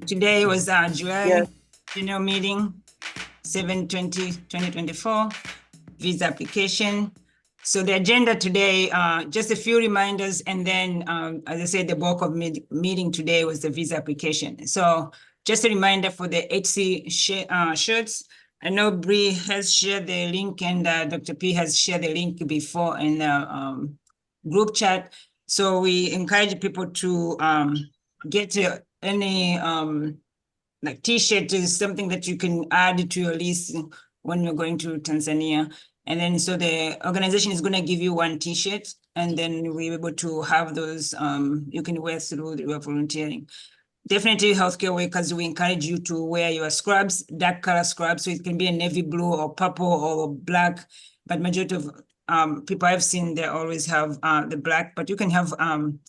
Today was July Yes. general meeting, 7/20/2024, visa application. So the agenda today, just a few reminders, and then, as I said, the bulk of meeting today was the visa application. So just a reminder for the HC shirts. I know Bree has shared the link, and Dr. P has shared the link before in the group chat. So we encourage people to get any like T-shirt is something that you can add to your list when you're going to Tanzania. And then so the organization is going to give you one T-shirt, and then we're able to have those you can wear through your volunteering. Definitely healthcare workers, we encourage you to wear your scrubs, dark color scrubs. So it can be a navy blue or purple or black, but majority of people I've seen, they always have the black, but you can have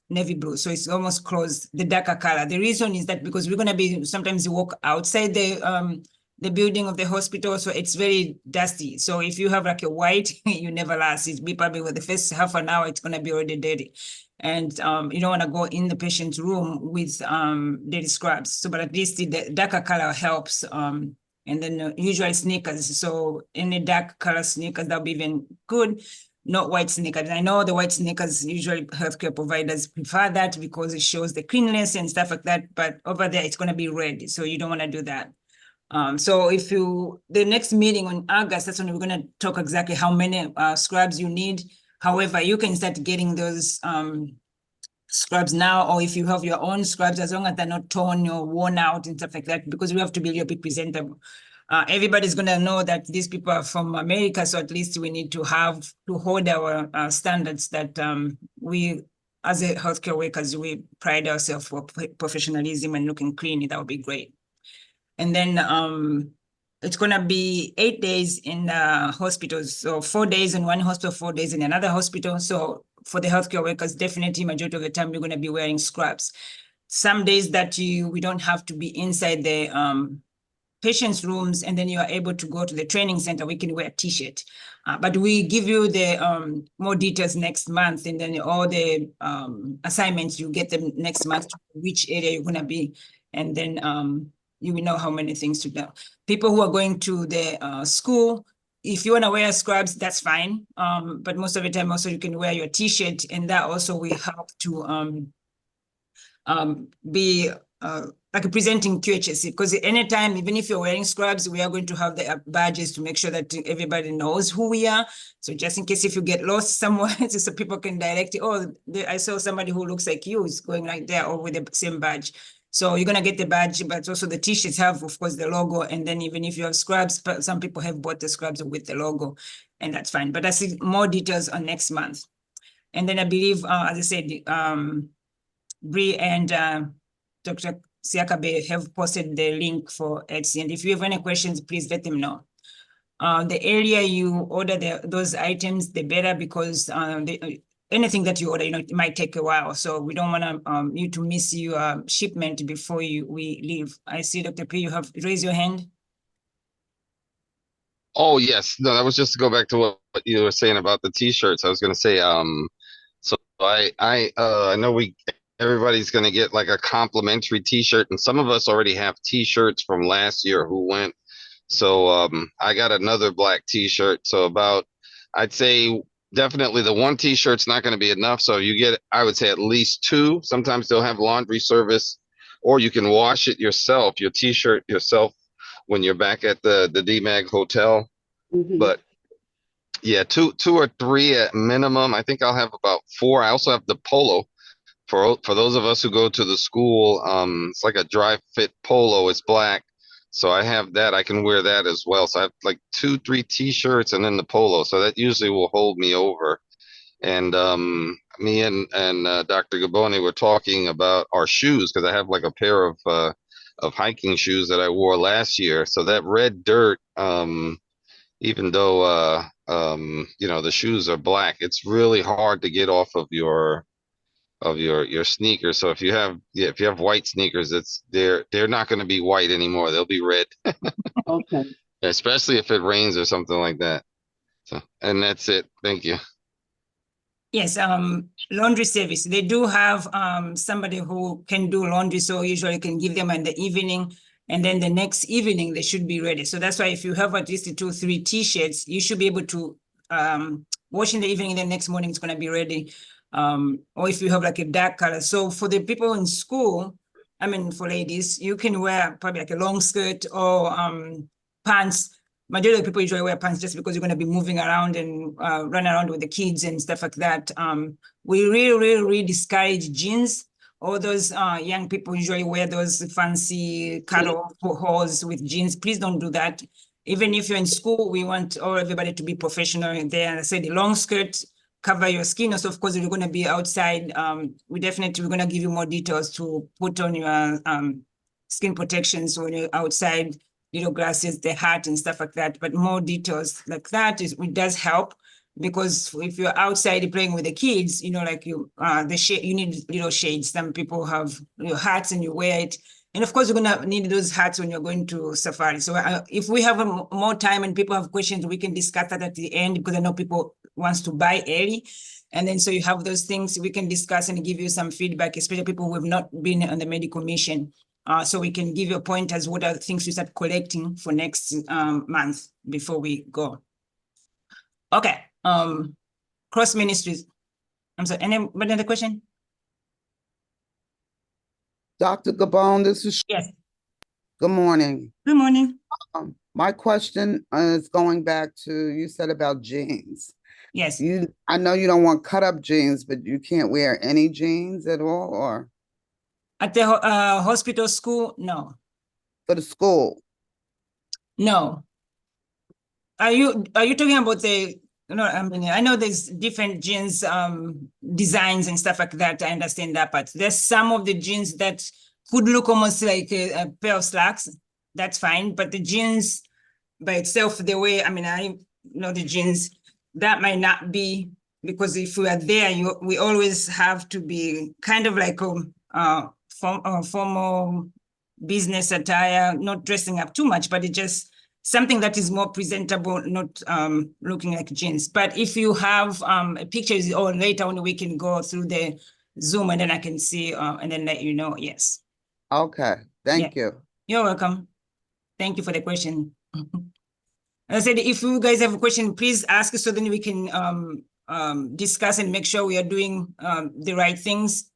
navy blue. So it's almost close, the darker color. The reason is that because we're going to be sometimes walk outside the building of the hospital, so it's very dusty. So if you have like a white, you never last. It's be probably with the first half an hour, it's going to be already dirty. And you don't want to go in the patient's room with dirty scrubs. So, but at least the darker color helps. And then usually sneakers. So any dark color sneakers, that'll be even good. Not white sneakers. I know the white sneakers, usually healthcare providers prefer that because it shows the cleanliness and stuff like that. But over there, it's going to be red. So you don't want to do that. So if the next meeting on August, that's when we're going to talk exactly how many scrubs you need. However, you can start getting those scrubs now, or if you have your own scrubs, as long as they're not torn or worn out and stuff like that, because we have to be a little bit presentable. Everybody's going to know that these people are from America, so at least we need to hold our standards that we, as a healthcare workers, we pride ourselves for professionalism and looking clean. That would be great. And then it's going to be 8 days in hospitals. So 4 days in one hospital, 4 days in another hospital. So for the healthcare workers, definitely majority of the time, you're going to be wearing scrubs. Some days that we don't have to be inside the patients' rooms, and then you are able to go to the training center, we can wear a T-shirt. But we give you the more details next month, and then all the assignments, you get them next month, which area you're going to be. And then you will know how many things to do. People who are going to the school, if you want to wear scrubs, that's fine. But most of the time also you can wear your T-shirt, and that also will help to be like presenting QHSC, because anytime, even if you're wearing scrubs, we are going to have the badges to make sure that everybody knows who we are. So just in case if you get lost somewhere, so people can direct you, oh, I saw somebody who looks like you is going right there, or with the same badge. So you're going to get the badge, but also the T-shirts have, of course, the logo. And then even if you have scrubs, some people have bought the scrubs with the logo, and that's fine. But I see more details on next month. And then I believe, as I said, Bree and Dr. Siakabe have posted the link for Etsy. And if you have any questions, please let them know. The earlier you order those items, the better, because anything that you order, it might take a while. So we don't want you to miss your shipment before we leave. I see, Dr. P, you have raised your hand. Oh, yes. No, that was just to go back to what you were saying about the T-shirts. I was going to say, so I know everybody's going to get like a complimentary T-shirt, and some of us already have T-shirts from last year who went. So I got another black T-shirt. So I'd say definitely the one T-shirt's not going to be enough. So you get, I would say, at least two. Sometimes they'll have laundry service, or you can wash it yourself, your T-shirt yourself, when you're back at the DMAG hotel. But yeah, two or three at minimum. I think I'll have about 4. I also have the polo for those of us who go to the school. It's like a dry fit polo. It's black. So I have that. I can wear that as well. So I have like 2-3 T-shirts and then the polo. So that usually will hold me over. And me and Dr. Gaboni were talking about our shoes, because I have like a pair of hiking shoes that I wore last year. So that red dirt, even though the shoes are black, it's really hard to get off of your sneakers. So if you have white sneakers, they're not going to be white anymore. They'll be red. Okay. Especially if it rains or something like that. So, and that's it. Thank you. Yes, laundry service. They do have somebody who can do laundry, so usually you can give them in the evening, and then the next evening they should be ready. So that's why if you have at least 2, 3 t-shirts, you should be able to wash in the evening, and the next morning it's gonna be ready. Or if you have like a dark color. So for the people in school, I mean for ladies, you can wear probably like a long skirt or pants. Majority of people usually wear pants just because you're going to be moving around and run around with the kids and stuff like that. We really discourage jeans. All those young people usually wear those fancy cut-off hose with jeans. Please don't do that. Even if you're in school, we want everybody to be professional in there. And I said the long skirt cover your skin. Also, of course, if you're going to be outside, we're going to give you more details to put on your skin protections when you're outside, little glasses, the hat and stuff like that. But more details like that it does help, because if you're outside playing with the kids, like you need little shades. Some people have hats and you wear it. And of course, you're gonna need those hats when you're going to safari. So if we have more time and people have questions, we can discuss that at the end, because I know people wants to buy early. And then so you have those things we can discuss and give you some feedback, especially people who have not been on the medical mission. So we can give you pointers what are the things we start collecting for next month before we go. Okay. Cross ministries. I'm sorry. Another question? Dr. Gabon, this is. Yes. Good morning. Good morning. My question is going back to, you said about jeans. Yes. I know you don't want cut up jeans, but you can't wear any jeans at all, or? At the hospital, school, no. For the school? No. Are you talking about I mean, I know there's different jeans designs and stuff like that. I understand that, but there's some of the jeans that could look almost like a pair of slacks. That's fine. But the jeans by itself, the way, I mean, I know the jeans, that might not be, because if we are there, we always have to be kind of like formal business attire, not dressing up too much, but it just something that is more presentable, not looking like jeans. But if you have a picture, or later on we can go through the Zoom and then I can see and then let you know. Yes. Okay. Thank you. You're welcome. Thank you for the question. As I said, if you guys have a question, please ask, so then we can discuss and make sure we are doing the right things.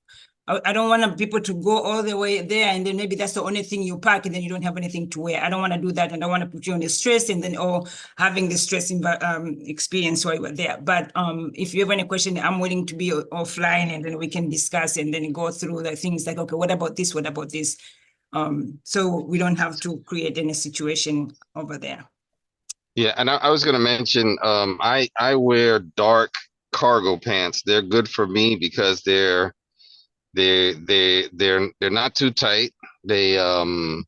I don't want people to go all the way there and then maybe that's the only thing you pack and then you don't have anything to wear. I don't want to do that. I don't want to put you on the stress and then having the stress experience while you're there. But if you have any question, I'm willing to be offline and then we can discuss and then go through the things like, okay, what about this? What about this? So we don't have to create any situation over there. Yeah, and I was going to mention, I wear dark cargo pants. They're good for me because they're not too tight. And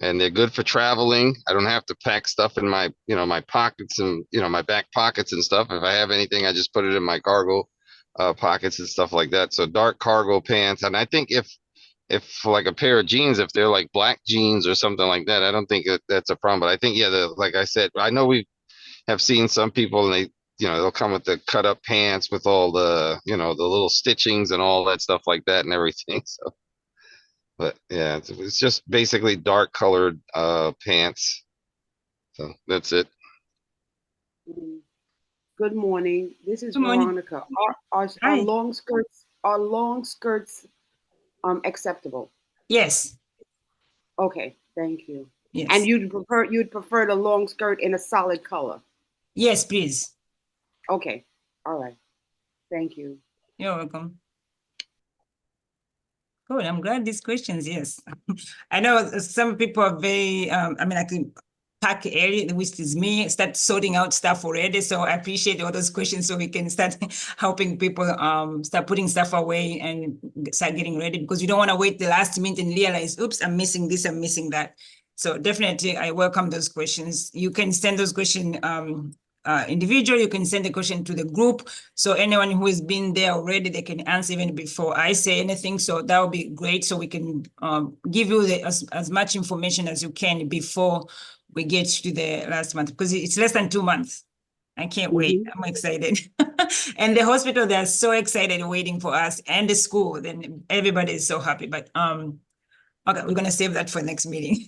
they're good for traveling. I don't have to pack stuff in my my pockets and my back pockets and stuff. If I have anything, I just put it in my cargo pockets and stuff like that. So dark cargo pants. And I think if like a pair of jeans, if they're like black jeans or something like that, I don't think that's a problem. But I think, yeah, like I said, I know we have seen some people and they'll come with the cut up pants with all the, the little stitchings and all that stuff like that and everything. So, but yeah, it's just basically dark colored pants. So that's it. Good morning. This is Good morning. Veronica. Are long skirts acceptable? Yes. Okay, thank you. Yes. And you'd prefer the long skirt in a solid color? Yes, please. Okay. All right. Thank you. You're welcome. Good. I'm glad these questions. Yes. I know some people are very, I mean, I can pack area, which is me, start sorting out stuff already. So I appreciate all those questions so we can start helping people start putting stuff away and start getting ready, because you don't want to wait the last minute and realize, oops, I'm missing this, I'm missing that. So definitely I welcome those questions. You can send those questions individual, you can send a question to the group. So anyone who has been there already, they can answer even before I say anything. So that would be great. So we can give you as much information as you can before we get to the last month, because it's less than 2 months. I can't wait. I'm excited. And the hospital, they're so excited waiting for us, and the school, then everybody is so happy. But okay, we're gonna save that for next meeting.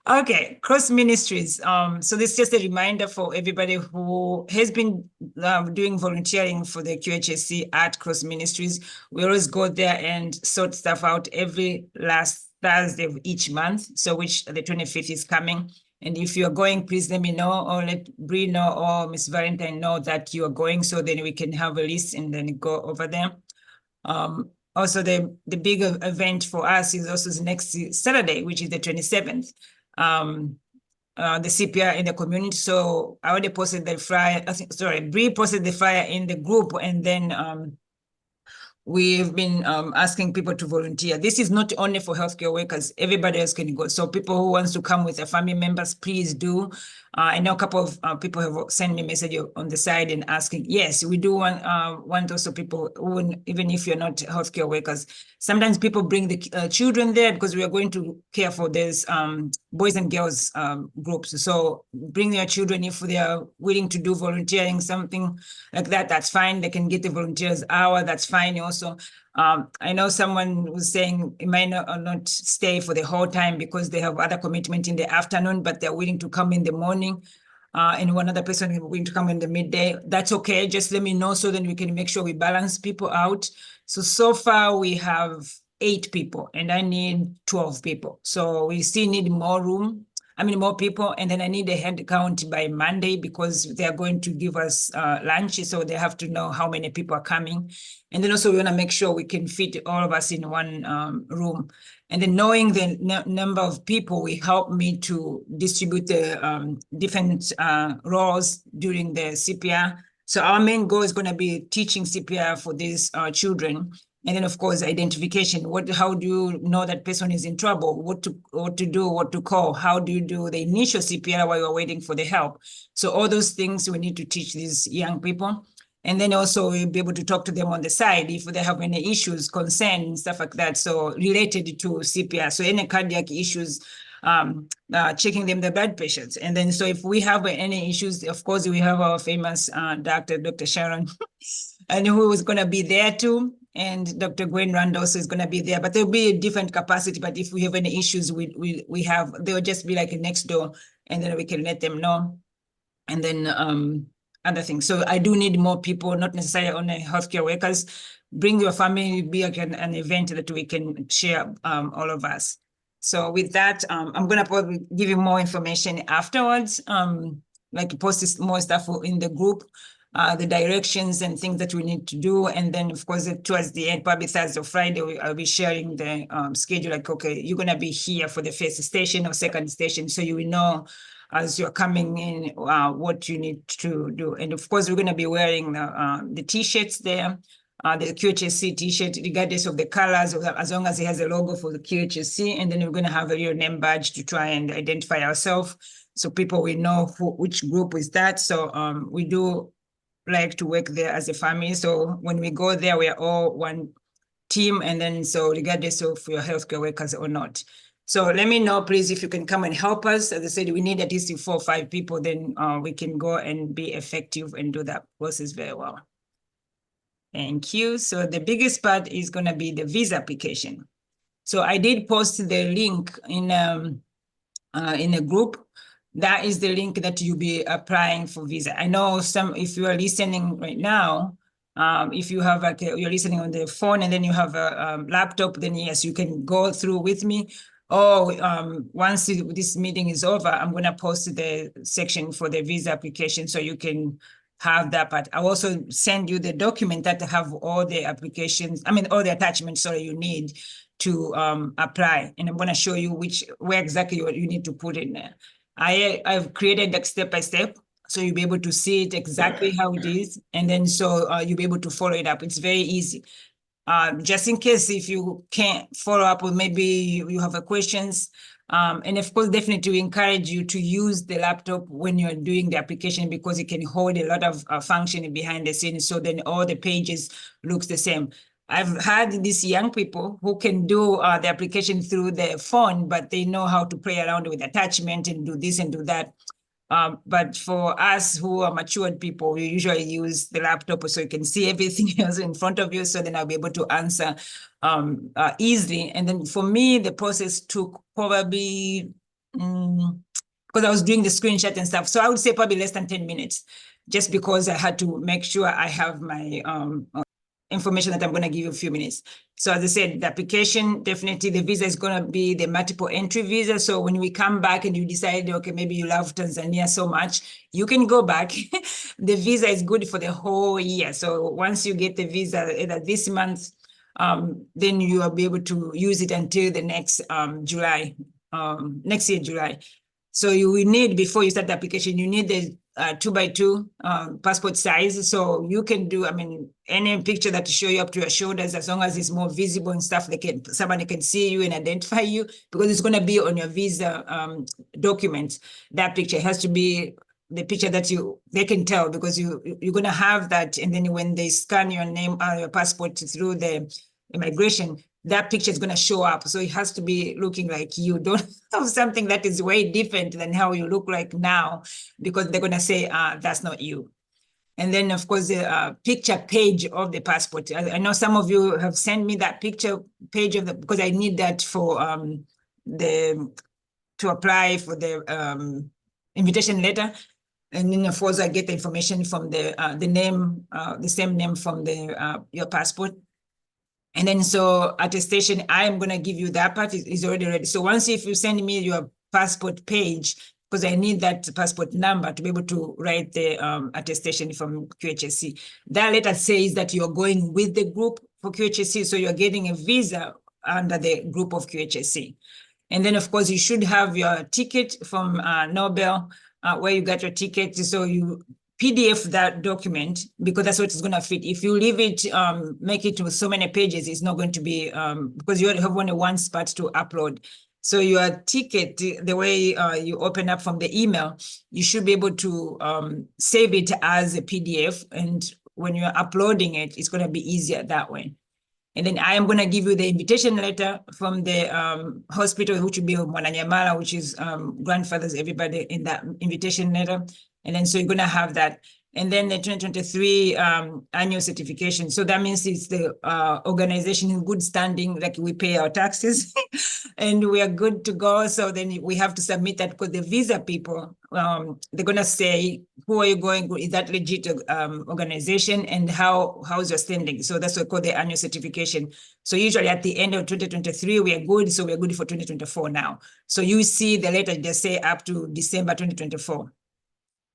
Okay, cross ministries. So this is just a reminder for everybody who has been doing volunteering for the QHSC at cross ministries. We always go there and sort stuff out every last Thursday of each month. So which the 25th is coming. And if you're going, please let me know, or let Bree know, or Miss Valentine know that you are going, so then we can have a list and then go over there. Also, the big event for us is also next Saturday, which is the 27th. The CPR in the community. So I already posted the flyer. Bree posted the flyer in the group, and then we've been asking people to volunteer. This is not only for healthcare workers, everybody else can go. So people who wants to come with their family members, please do. I know a couple of people have sent me a message on the side and asking, yes, we do want also people who, even if you're not healthcare workers, sometimes people bring the children there because we are going to care for these boys and girls groups. So bring your children if they are willing to do volunteering, something like that, that's fine. They can get the volunteers hour, that's fine also. I know someone was saying it might not stay for the whole time because they have other commitment in the afternoon, but they're willing to come in the morning. And one other person is willing to come in the midday. That's okay. Just let me know so then we can make sure we balance people out. So far we have 8 people and I need 12 people. So we still need more room. More people, and then I need a head count by Monday because they are going to give us lunch, so they have to know how many people are coming. And then also we want to make sure we can fit all of us in one room. And then knowing the number of people will help me to distribute the different roles during the CPR. So our main goal is going to be teaching CPR for these children. And then, of course, identification. How do you know that person is in trouble? What to do, what to call? How do you do the initial CPR while you're waiting for the help? So all those things we need to teach these young people. And then also we'll be able to talk to them on the side if they have any issues, concern, stuff like that. So related to CPR. So any cardiac issues, checking them the blood pressures. And then so if we have any issues, of course, we have our famous doctor, Dr. Sharon, and who is going to be there too. And Dr. Gwen Rand also is going to be there, but there'll be a different capacity. But if we have any issues, we have, they'll just be like next door, and then we can let them know. And then other things. So I do need more people, not necessarily only healthcare workers. Bring your family, be like an event that we can share all of us. So with that, I'm going to probably give you more information afterwards, like post more stuff in the group. The directions and things that we need to do. And then, of course, towards the end, probably Thursday or Friday, I'll be sharing the schedule, like, okay, you're going to be here for the first station or second station. So you will know as you're coming in what you need to do. And of course, we're going to be wearing the T-shirts there, the QHSC T-shirt, regardless of the colors, as long as it has a logo for the QHSC. And then we're going to have a real name badge to try and identify ourselves so people will know which group is that. So we do like to work there as a family. So when we go there, we are all one team. And then so regardless of your healthcare workers or not. So let me know, please, if you can come and help us. As I said, we need at least 4 or 5 people, then we can go and be effective and do that process very well. Thank you. So the biggest part is going to be the visa application. So I did post the link in a group. That is the link that you'll be applying for visa. I know if you are listening right now, if you have you're listening on the phone and then you have a laptop, then yes, you can go through with me. Or once this meeting is over, I'm going to post the section for the visa application so you can have that part. I'll also send you the document that have all the applications, all the attachments, you need to apply. And I'm going to show you where exactly you need to put in there. I've created like step-by-step, so you'll be able to see it exactly how it is. And then so you'll be able to follow it up. It's very easy. Just in case if you can't follow up or maybe you have questions. And of course, definitely we encourage you to use the laptop when you're doing the application because it can hold a lot of function behind the scenes. So then all the pages looks the same. I've had these young people who can do the application through the phone, but they know how to play around with attachment and do this and do that. But for us who are matured people, we usually use the laptop so you can see everything else in front of you. So then I'll be able to answer easily. And then for me, the process took probably, because I was doing the screenshot and stuff. So I would say probably less than 10 minutes, just because I had to make sure I have my information that I'm going to give you a few minutes. So as I said, the application, definitely the visa is going to be the multiple entry visa. So when we come back and you decide, okay, maybe you love Tanzania so much, you can go back. The visa is good for the whole year. So once you get the visa either this month, then you will be able to use it until the next July, next year, July. So you will need, before you start the application, you need the 2x2 passport size. So you can do, I mean, any picture that show you up to your shoulders, as long as it's more visible and stuff, somebody can see you and identify you, because it's going to be on your visa document. That picture has to be the picture that they can tell, because you're going to have that. And then when they scan your name, your passport through the immigration, that picture is going to show up. So it has to be looking like you. Don't have something that is way different than how you look like now, because they're going to say, that's not you. And then, of course, the picture page of the passport. I know some of you have sent me that picture page of because I need that for to apply for the invitation letter. And then, of course, I get the information from the name, the same name from your passport. And then, so attestation, I am going to give you that part is already ready. So once, if you send me your passport page, because I need that passport number to be able to write the attestation from QHSC. That letter says that you're going with the group for QHSC. So you're getting a visa under the group of QHSC. And then, of course, you should have your ticket from Nobel, where you got your ticket. So you PDF that document, because that's what it's going to fit. If you leave it, make it to so many pages, it's not going to be, because you have only one spot to upload. So your ticket, the way you open up from the email, you should be able to save it as a PDF. And when you're uploading it, it's going to be easier that way. And then I am going to give you the invitation letter from the hospital, which will be Mwananyamala, which is grandfathers, everybody in that invitation letter. And then so you're going to have that. And then the 2023 annual certification. So that means it's the organization in good standing, like we pay our taxes and we are good to go. So then we have to submit that, because the visa people, they're going to say, who are you going with? Is that legit organization? And how's your standing? So that's what we call the annual certification. So usually at the end of 2023, we are good. So we're good for 2024 now. So you see the letter, they say up to December 2024.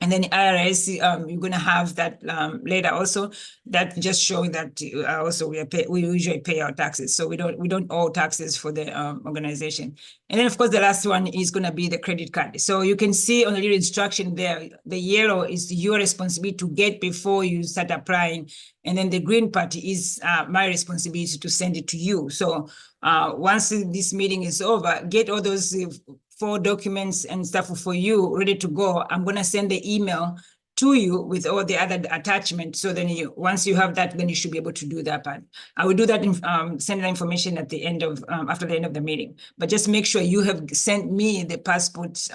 And then IRS, you're going to have that later also. That just showing that also we usually pay our taxes, so we don't owe taxes for the organization. And then, of course, the last one is going to be the credit card. So you can see on the little instruction there, the yellow is your responsibility to get before you start applying, and then the green part is my responsibility to send it to you. So once this meeting is over, get all those 4 documents and stuff for you ready to go. I'm going to send the email to you with all the other attachments. So then once you have that, then you should be able to do that part. I will do that, send that information at the end of, after the end of the meeting. But just make sure you have sent me the passport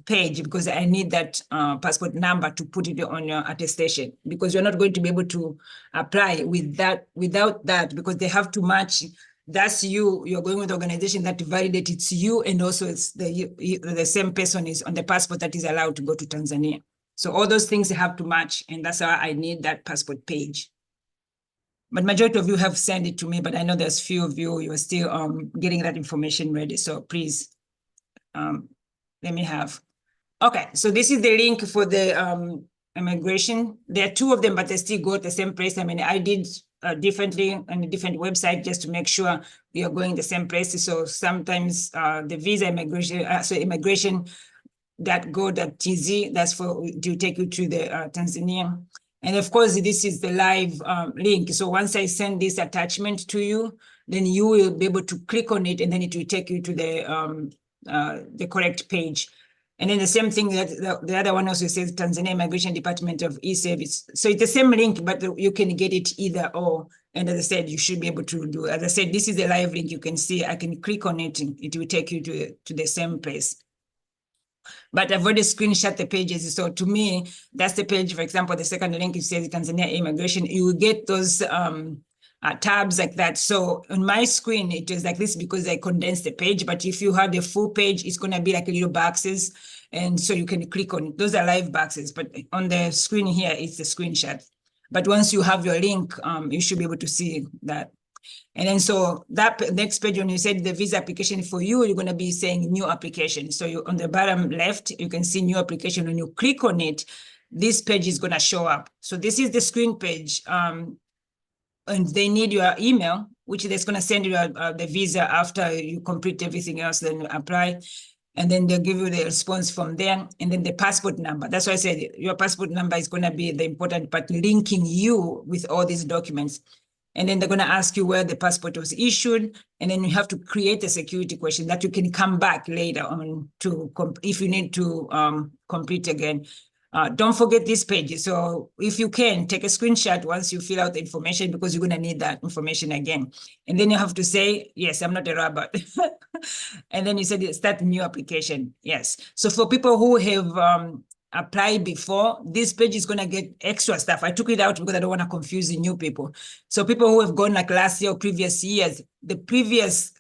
page, because I need that passport number to put it on your attestation, because you're not going to be able to apply without that, because they have to match. That's you're going with the organization that validates it's you, and also it's the same person is on the passport that is allowed to go to Tanzania. So all those things have to match, and that's why I need that passport page. But majority of you have sent it to me, but I know there's few of you are still getting that information ready. So please let me have. Okay, so this is the link for the immigration. There are 2 of them, but they still go to the same place. I mean, I did differently on a different website just to make sure we are going the same place. So sometimes the visa immigration, so immigration.go.tz, that's to take you to the Tanzania. And of course, this is the live link. So once I send this attachment to you, then you will be able to click on it, and then it will take you to the correct page. And then the same thing that the other one also says Tanzania Immigration Department of E-Service. So it's the same link, but you can get it either or. And as I said, you should be able to do. As I said, this is the live link. You can see. I can click on it, and it will take you to the same place. But I've already screenshot the pages. So to me, that's the page, for example, the second link, it says Tanzania immigration. You will get those tabs like that. So on my screen, it is like this because I condensed the page. But if you have the full page, it's going to be like little boxes. And so you can click on it. Those are live boxes. But on the screen here, it's the screenshot. But once you have your link, you should be able to see that. And then so that next page, when you said the visa application for you, you're going to be saying new application. So you on the bottom left, you can see new application. When you click on it, this page is going to show up. So this is the screen page. And they need your email, which they're going to send you the visa after you complete everything else, then you apply. And then they'll give you the response from there. And then the passport number. That's why I said your passport number is going to be the important part, linking you with all these documents. And then they're going to ask you where the passport was issued. And then you have to create a security question that you can come back later on to, if you need to complete again. Don't forget this page. So if you can, take a screenshot once you fill out the information, because you're going to need that information again. And then you have to say, yes, I'm not a robot. And then you said, start a new application. Yes. So for people who have applied before, this page is going to get extra stuff. I took it out because I don't want to confuse the new people. So people who have gone like last year or previous years, the previous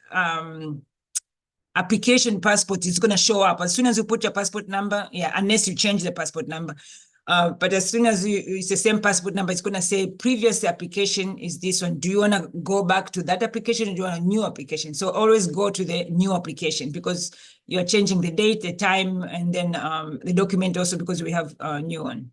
application passport is going to show up as soon as you put your passport number. Yeah, unless you change the passport number. But as soon as it's the same passport number, it's going to say previous application is this one. Do you want to go back to that application, or do you want a new application? So always go to the new application, because you're changing the date, the time, and then the document also, because we have a new one.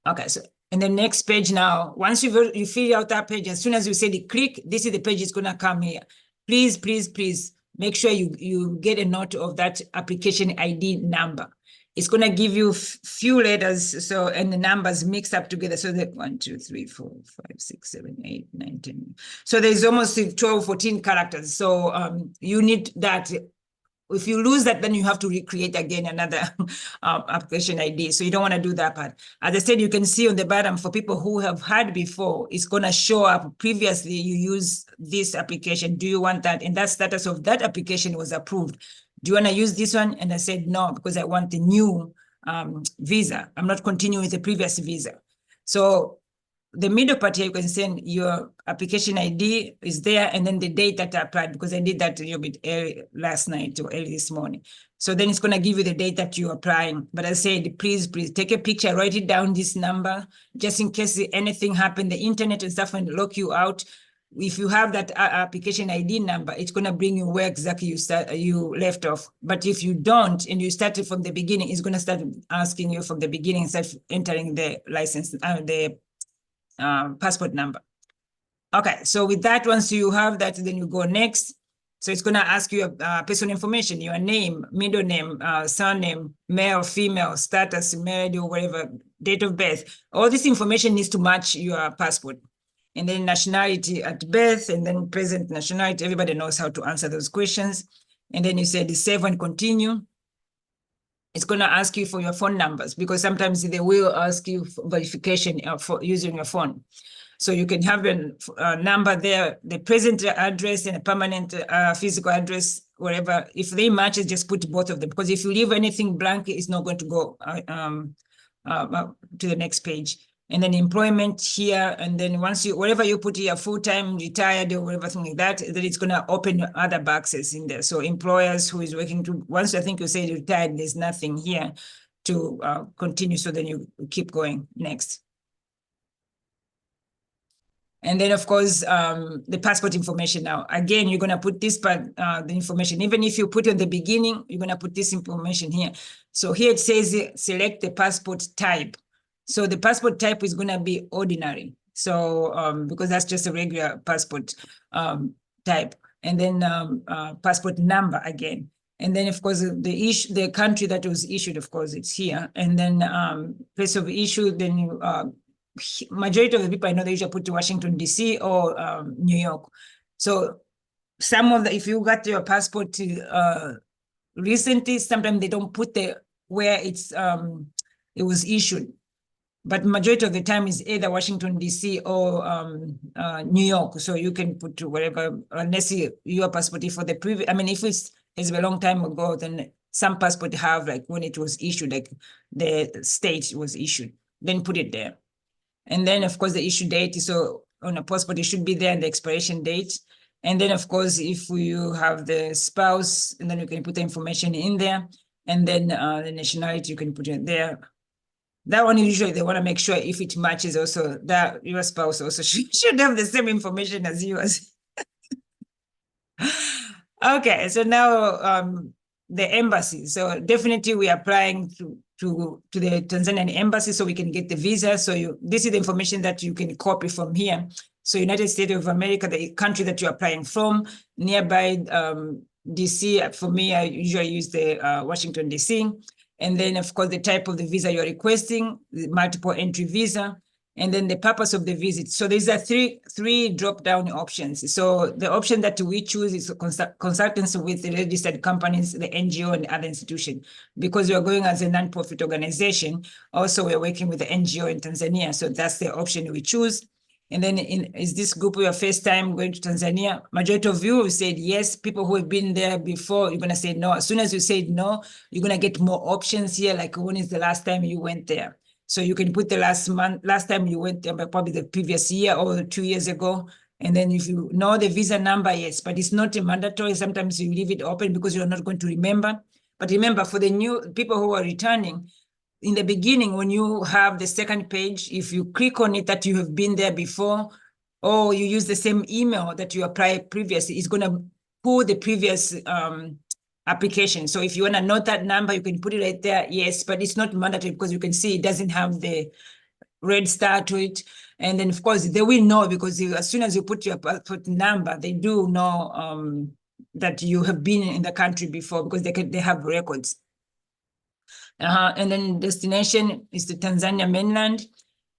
Okay, so and the next page now, once you fill out that page, as soon as you say the click, this is the page is going to come here. Please, please, please make sure you get a note of that application ID number. It's going to give you few letters, so, and the numbers mixed up together. So that 1, 2, 3, 4, 5, 6, 7, 8, 9, 10. So there's almost 12, 14 characters. So you need that. If you lose that, then you have to recreate again another application ID. So you don't want to do that part. As I said, you can see on the bottom, for people who have had before, it's going to show up previously you use this application. Do you want that? And that status of that application was approved. Do you want to use this one? And I said, no, because I want the new visa. I'm not continuing with the previous visa. So the middle part here, you can send your application ID is there, and then the date that I applied, because I did that a little bit early last night or early this morning. So then it's going to give you the date that you're applying. But I said, please take a picture, write it down, this number, just in case anything happened, the internet and stuff, and lock you out. If you have that application ID number, it's going to bring you where exactly you left off. But if you don't, and you started from the beginning, it's going to start asking you from the beginning instead of entering the license, the passport number. Okay, so with that, once you have that, then you go next. So it's going to ask you personal information, your name, middle name, surname, male, female, status, married or whatever, date of birth. All this information needs to match your passport. And then nationality at birth, and then present nationality. Everybody knows how to answer those questions. And then you say save and continue. It's going to ask you for your phone numbers, because sometimes they will ask you for verification for using your phone. So you can have a number there, the present address and a permanent physical address, wherever. If they match, just put both of them, because if you leave anything blank, it's not going to go to the next page. And then employment here, and then once you, whatever you put here, full-time, retired, or whatever thing like that, then it's going to open other boxes in there. So employers who is working to, once I think you say retired, there's nothing here to continue. So then you keep going next. And then, of course, the passport information now. Again, you're going to put this part, the information. Even if you put it at the beginning, you're going to put this information here. So here it says, select the passport type. So the passport type is going to be ordinary. So because that's just a regular passport type. And then passport number again. And then, of course, the country that was issued, of course, it's here. And then place of issue, then you, majority of the people I know, they usually put to Washington, D.C. or New York. So some of the, if you got your passport recently, sometimes they don't put the where it's it was issued. But majority of the time is either Washington, D.C. or New York. So you can put whatever, unless your passport is for the previous, I mean, if it's a long time ago, then some passport have like when it was issued, like the state was issued, then put it there. And then of course the issue date, so on a passport, it should be there and the expiration date. And then of course, if you have the spouse, and then you can put the information in there. And then the nationality, you can put it there. That one usually they want to make sure if it matches also that your spouse also should have the same information as yours. Okay, so now the embassy. So definitely we are applying to the Tanzanian embassy so we can get the visa. So this is the information that you can copy from here. So United States of America, the country that you're applying from, nearby DC. For me, I usually use the Washington DC. And then of course the type of the visa you're requesting, the multiple entry visa, and then the purpose of the visit. So these are three drop-down options. So the option that we choose is consultants with the registered companies, the NGO and other institutions. Because we are going as a non-profit organization, also we're working with the NGO in Tanzania. So that's the option we choose. And then is this group your first time going to Tanzania? Majority of you said yes. People who have been there before, you're going to say no. As soon as you say no, you're going to get more options here. Like when is the last time you went there? So you can put the last time you went there, but probably the previous year or 2 years ago. And then if you know the visa number, yes, but it's not mandatory. Sometimes you leave it open because you're not going to remember. But remember, for the new people who are returning, in the beginning, when you have the second page, if you click on it that you have been there before, or you use the same email that you applied previously, it's going to pull the previous application. So if you want to note that number, you can put it right there. Yes, but it's not mandatory because you can see it doesn't have the red star to it. And then of course they will know because as soon as you put your passport number, they do know that you have been in the country before because they have records. And then destination is the Tanzania mainland.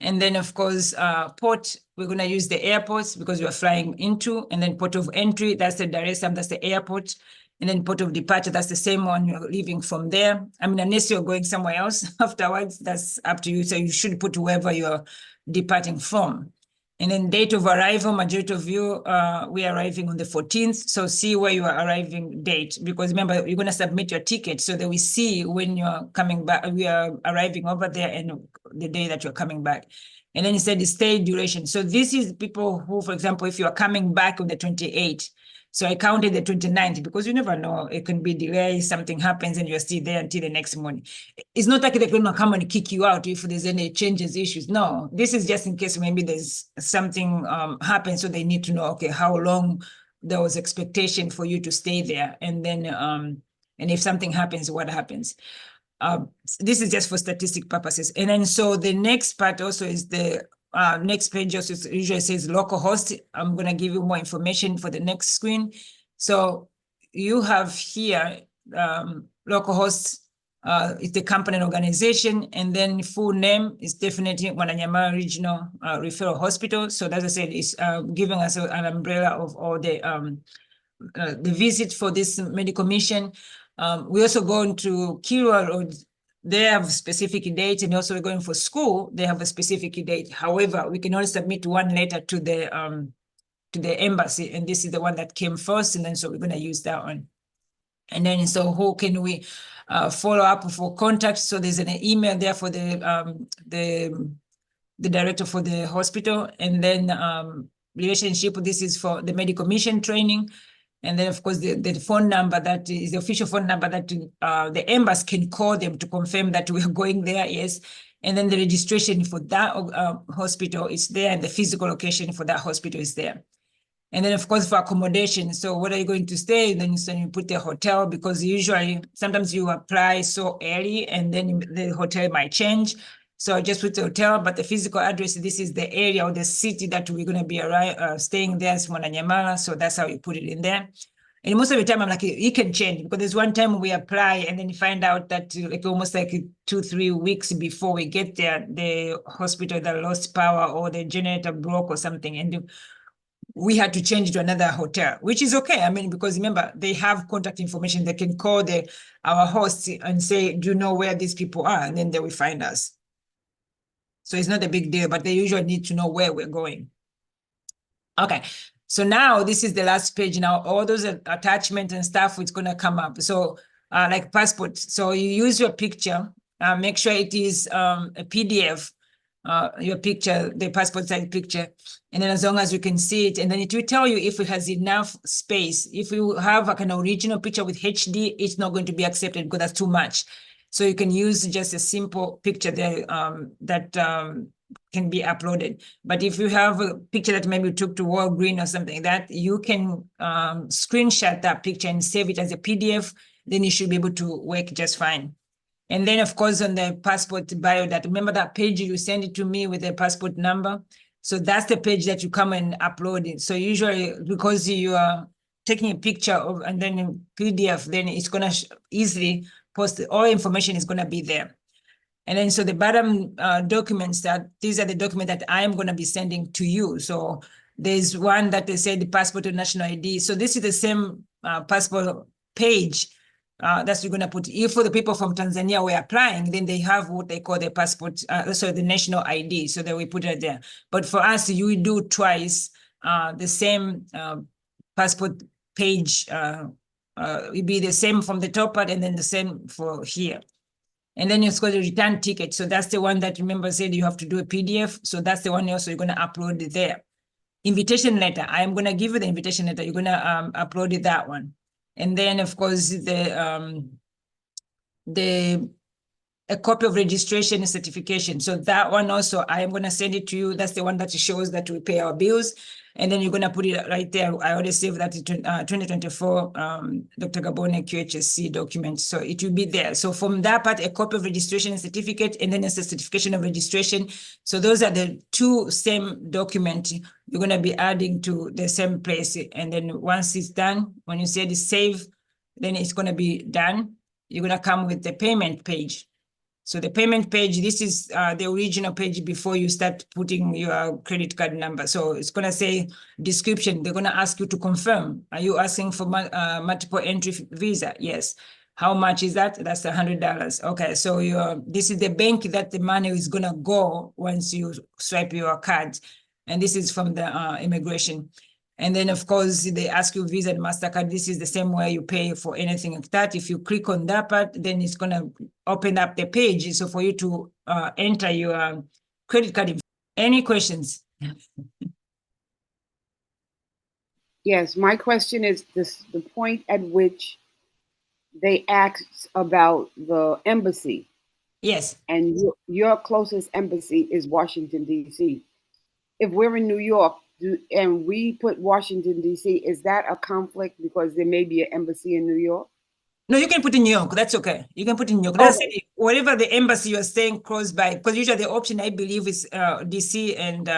And then of course, port, we're going to use the airports because we're flying into, and then port of entry, that's the Dar es Salaam, that's the airport. And then port of departure, that's the same one, you're leaving from there. I mean, unless you're going somewhere else afterwards, that's up to you. So you should put wherever you're departing from. And then date of arrival, majority of you, we are arriving on the 14th. So see where you are arriving date, because remember, you're going to submit your ticket so that we see when you're coming back, we are arriving over there and the day that you're coming back. And then it said the stay duration. So this is people who, for example, if you are coming back on the 28th, so I counted the 29th because you never know, it can be delayed, something happens and you're still there until the next morning. It's not like they're going to come and kick you out if there's any changes, issues. No, this is just in case maybe there's something happens, so they need to know, okay, how long there was expectation for you to stay there. And then, and if something happens, what happens? This is just for statistic purposes. And then so the next part also is the next page also usually says local host. I'm going to give you more information for the next screen. So you have here local host, it's the company and organization, and then full name is definitely Mwananyamala Regional Referral Hospital. So as I said, it's giving us an umbrella of all the visit for this medical mission. We also go into Kilwa Road. They have specific dates, and also we're going for school. They have a specific date. However, we can only submit one letter to the embassy, and this is the one that came first, and then so we're going to use that one. And then so who can we follow up for contact? So there's an email there for the director for the hospital, and then relationship. This is for the medical mission training. And then, of course, the phone number that is the official phone number that the embassy can call them to confirm that we are going there, yes. And then the registration for that hospital is there, and the physical location for that hospital is there. And then, of course, for accommodation. So what are you going to stay? Then you put the hotel, because usually sometimes you apply so early and then the hotel might change. So I just put the hotel, but the physical address, this is the area or the city that we're going to be staying there, is Mwananyamala. So that's how you put it in there. And most of the time, I'm like, it can change, because there's one time we apply and then you find out that like almost like 2-3 weeks before we get there, the hospital that lost power or the generator broke or something. And we had to change to another hotel, which is okay. I mean, because remember, they have contact information. They can call our hosts and say, do you know where these people are? And then they will find us. So it's not a big deal, but they usually need to know where we're going. Okay, so now this is the last page. Now all those attachments and stuff is going to come up. So like passport. So you use your picture, make sure it is a PDF, your picture, the passport size picture. And then as long as you can see it, and then it will tell you if it has enough space. If you have like an original picture with HD, it's not going to be accepted because that's too much. So you can use just a simple picture there that can be uploaded. But if you have a picture that maybe you took to Walgreens or something, that you can screenshot that picture and save it as a PDF, then you should be able to work just fine. And then, of course, on the passport bio data, remember that page you send it to me with the passport number? So that's the page that you come and upload it. So usually, because you are taking a picture of and then in PDF, then it's gonna easily post, all information is gonna be there. And then so the bottom documents, that these are the documents that I am gonna be sending to you. So there's one that they say the passport or national ID. So this is the same passport page that's you're gonna put. If for the people from Tanzania were applying, then they have what they call the passport, so the national ID. So that we put it there. But for us, you do twice the same passport page. It'd be the same from the top part and then the same for here. And then it's called a return ticket. So that's the one that, remember, said you have to do a PDF. So that's the one also you're going to upload it there. Invitation letter. I am going to give you the invitation letter. You're going to upload it, that one. And then, of course, a copy of registration and certification. So that one also, I am going to send it to you. That's the one that shows that we pay our bills. And then you're going to put it right there. I already saved that 2024 Dr. Gabone QHSC document. So it will be there. So from that part, a copy of registration and certificate, and then it's a certification of registration. So those are the two same documents you're going to be adding to the same place. And then once it's done, when you say the save, then it's going to be done. You're going to come with the payment page. So the payment page, this is the original page before you start putting your credit card number. So it's going to say description. They're going to ask you to confirm. Are you asking for multiple entry visa? Yes. How much is that? That's $100. Okay, so this is the bank that the money is going to go once you swipe your card. And this is from the immigration. And then, of course, they ask you Visa and MasterCard. This is the same way you pay for anything like that. If you click on that part, then it's going to open up the page. So for you to enter your credit card. Any questions? Yes, my question is the point at which they asked about the embassy. Yes. And your closest embassy is Washington, D.C. If we're in New York, and we put Washington, D.C., is that a conflict because there may be an embassy in New York? No, you can put in New York. That's okay. You can put in New York. That's it. Whatever the embassy you're staying close by, because usually the option, I believe, is D.C. and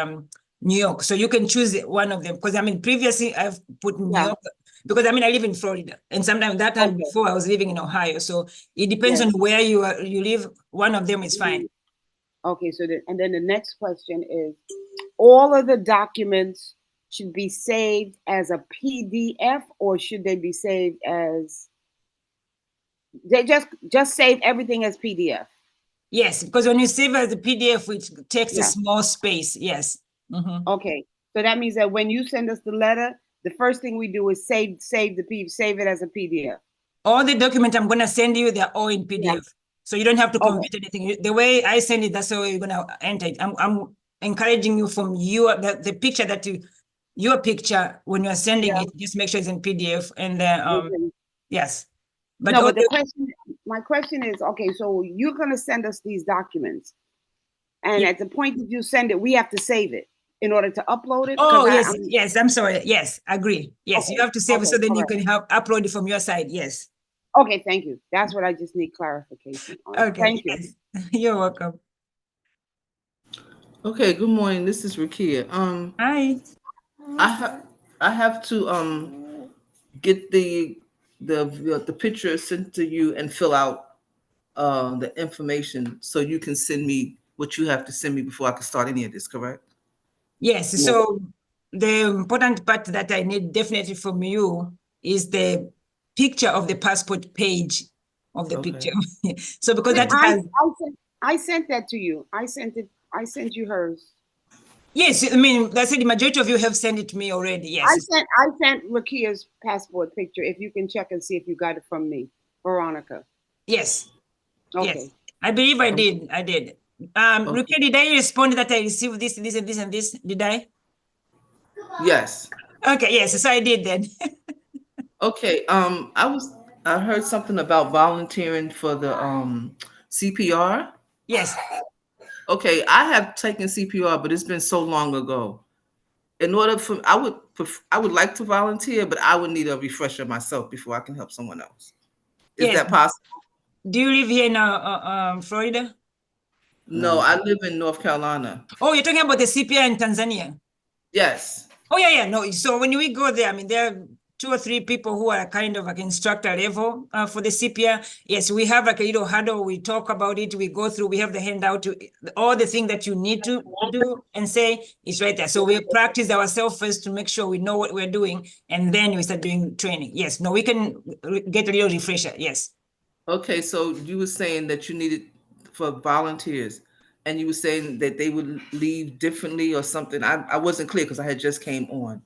New York. So you can choose one of them. Because, I mean, previously I've put New York, because, I mean, I live in Florida. And sometimes that time before I was living in Ohio. So it depends on where you live. One of them is fine. Okay, so and then the next question is, all of the documents should be saved as a PDF, or should they be saved as, they just save everything as PDF? Yes, because when you save as a PDF, it takes a small space. Yes. Mm-hmm. Okay, so that means that when you send us the letter, the first thing we do is save it as a PDF. All the documents I'm going to send you, they're all in PDF. Yeah. So you don't have to convert anything. The way I send it, that's the way you're going to enter it. I'm encouraging you from the picture that your picture, when you're sending it, just make sure it's in PDF. And yes. But no, but my question is, okay, so you're going to send us these documents. And at the point that you send it, we have to save it in order to upload it? Oh, yes, I'm sorry. Yes, agree. Yes, you have to save it so then you can upload it from your side. Yes. Okay, thank you. That's what I just need clarification on. Okay, thank you. You're welcome. Okay, good morning. This is Rakia. Hi. I have to get the picture sent to you and fill out the information so you can send me what you have to send me before I can start any of this, correct? Yes. So the important part that I need definitely from you is the picture of the passport page of the picture. So because that I sent that to you. I sent you hers. Yes, I mean, that's it. The majority of you have sent it to me already. Yes. I sent Rakia's passport picture. If you can check and see if you got it from me. Veronica? Yes, yes. Okay. I believe I did. I did. Rukia, did I respond that I received this, this, and this, and this? Did I? Yes. Okay, yes, so I did then. Okay. I heard something about volunteering for the CPR. Yes, Okay, I have taken CPR, but it's been so long ago. In order for I would like to volunteer, but I would need a refresher myself before I can help someone else. Is yes. that possible? Do you live here in Florida? No, I live in North Carolina. Oh, you're talking about the CPR in Tanzania? Yes. Oh, yeah, no. So when we go there, I mean, there are 2 or 3 people who are kind of like instructor level for the CPR. Yes, we have like a little huddle. We talk about it. We go through. We have the handout. All the thing that you need to do and say is right there. So we practice ourselves first to make sure we know what we're doing, and then we start doing training. Yes, no, we can get a little refresher. Yes. Okay, so you were saying that you needed for volunteers, and you were saying that they would leave differently or something. I wasn't clear because I had just came on,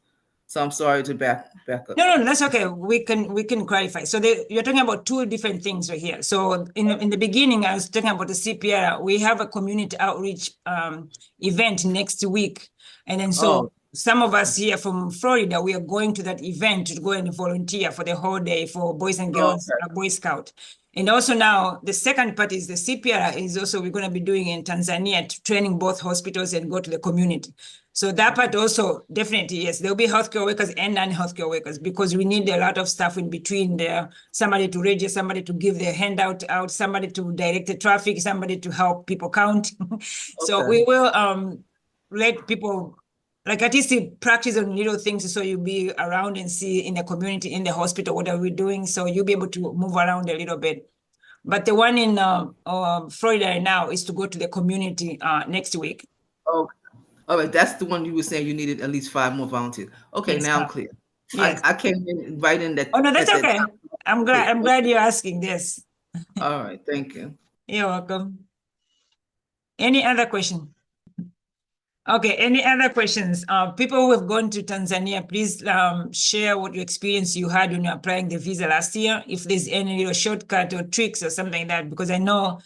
so I'm sorry to back up. No, that's okay. We can clarify. So you're talking about 2 different things right here. So in the beginning, I was talking about the CPR. We have a community outreach event next week, and then so some of us here from Florida, we are going to that event to go and volunteer for the whole day for boys and girls, Boy Scout. And also now the second part is the CPR is also we're going to be doing in Tanzania, training both hospitals and go to the community. So that part also definitely, yes, there'll be healthcare workers and non-healthcare workers because we need a lot of stuff in between there. Somebody to register, somebody to give their handout out, somebody to direct the traffic, somebody to help people count. So we will let people like at least practice on little things so you'll be around and see in the community, in the hospital, what are we doing? So you'll be able to move around a little bit. But the one in Florida right now is to go to the community next week. Oh, all right. That's the one you were saying you needed at least 5 more volunteers. Okay, Yes, now I'm clear. Yes. I came in right in that. Oh no, that's at that okay. time. I'm glad you're asking this. All right, thank you. You're welcome. Any other question? Okay, any other questions? People who have gone to Tanzania, please share what your experience you had when you're applying the visa last year. If there's any little shortcut or tricks or something like that, because I know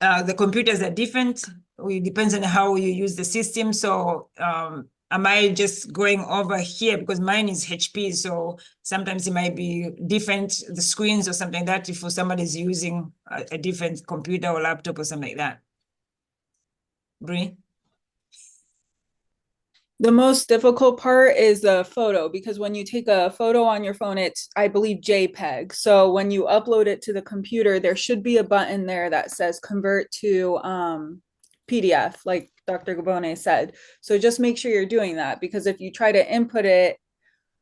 the computers are different. It depends on how you use the system. So am I just going over here because mine is HP, so sometimes it might be different, the screens or something like that, if somebody's using a different computer or laptop or something like that. Bree? The most difficult part is the photo because when you take a photo on your phone, it's, I believe, JPEG. So when you upload it to the computer, there should be a button there that says convert to PDF, like Dr. Gabone said. So just make sure you're doing that because if you try to input it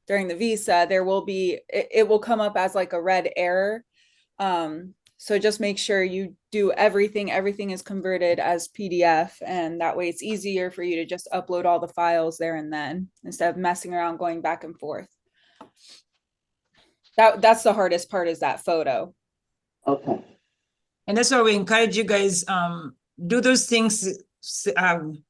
during the visa, there will be, it will come up as like a red error. So just make sure you do everything is converted as PDF, and that way it's easier for you to just upload all the files there and then instead of messing around going back and forth. That's the hardest part, is that photo. Okay. And that's why we encourage you guys do those things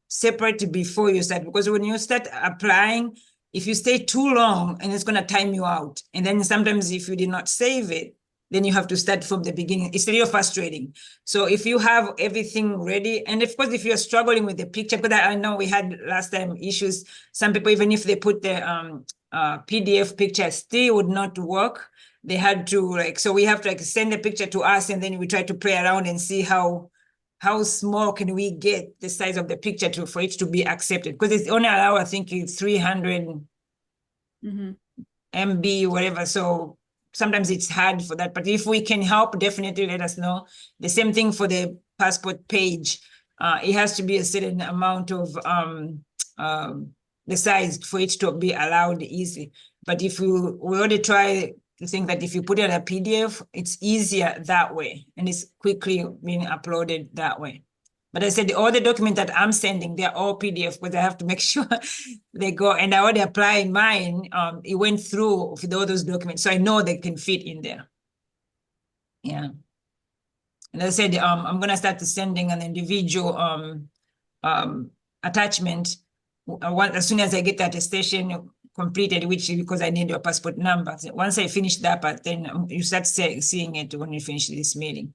separate before you start, because when you start applying, if you stay too long and it's going to time you out, and then sometimes if you did not save it, then you have to start from the beginning. It's really frustrating. So if you have everything ready, and of course, if you're struggling with the picture, because I know we had last time issues, some people, even if they put the PDF picture, still would not work. They had to so we have to send the picture to us, and then we try to play around and see how small can we get the size of the picture for it to be accepted, because it's only allow, I think it's 300 MB, whatever. So sometimes it's hard for that, but if we can help, definitely let us know. The same thing for the passport page. It has to be a certain amount of the size for it to be allowed easy. But if we already try to think that if you put it in a PDF, it's easier that way, and it's quickly being uploaded that way. But I said all the documents that I'm sending, they're all PDF, because I have to make sure they go. And I already applied mine. It went through with all those documents, so I know they can fit in there. Yeah. And I said I'm gonna start sending an individual attachment as soon as I get the attestation, completed, which because I need your passport number. So once I finish that part, then you start seeing it when you finish this meeting.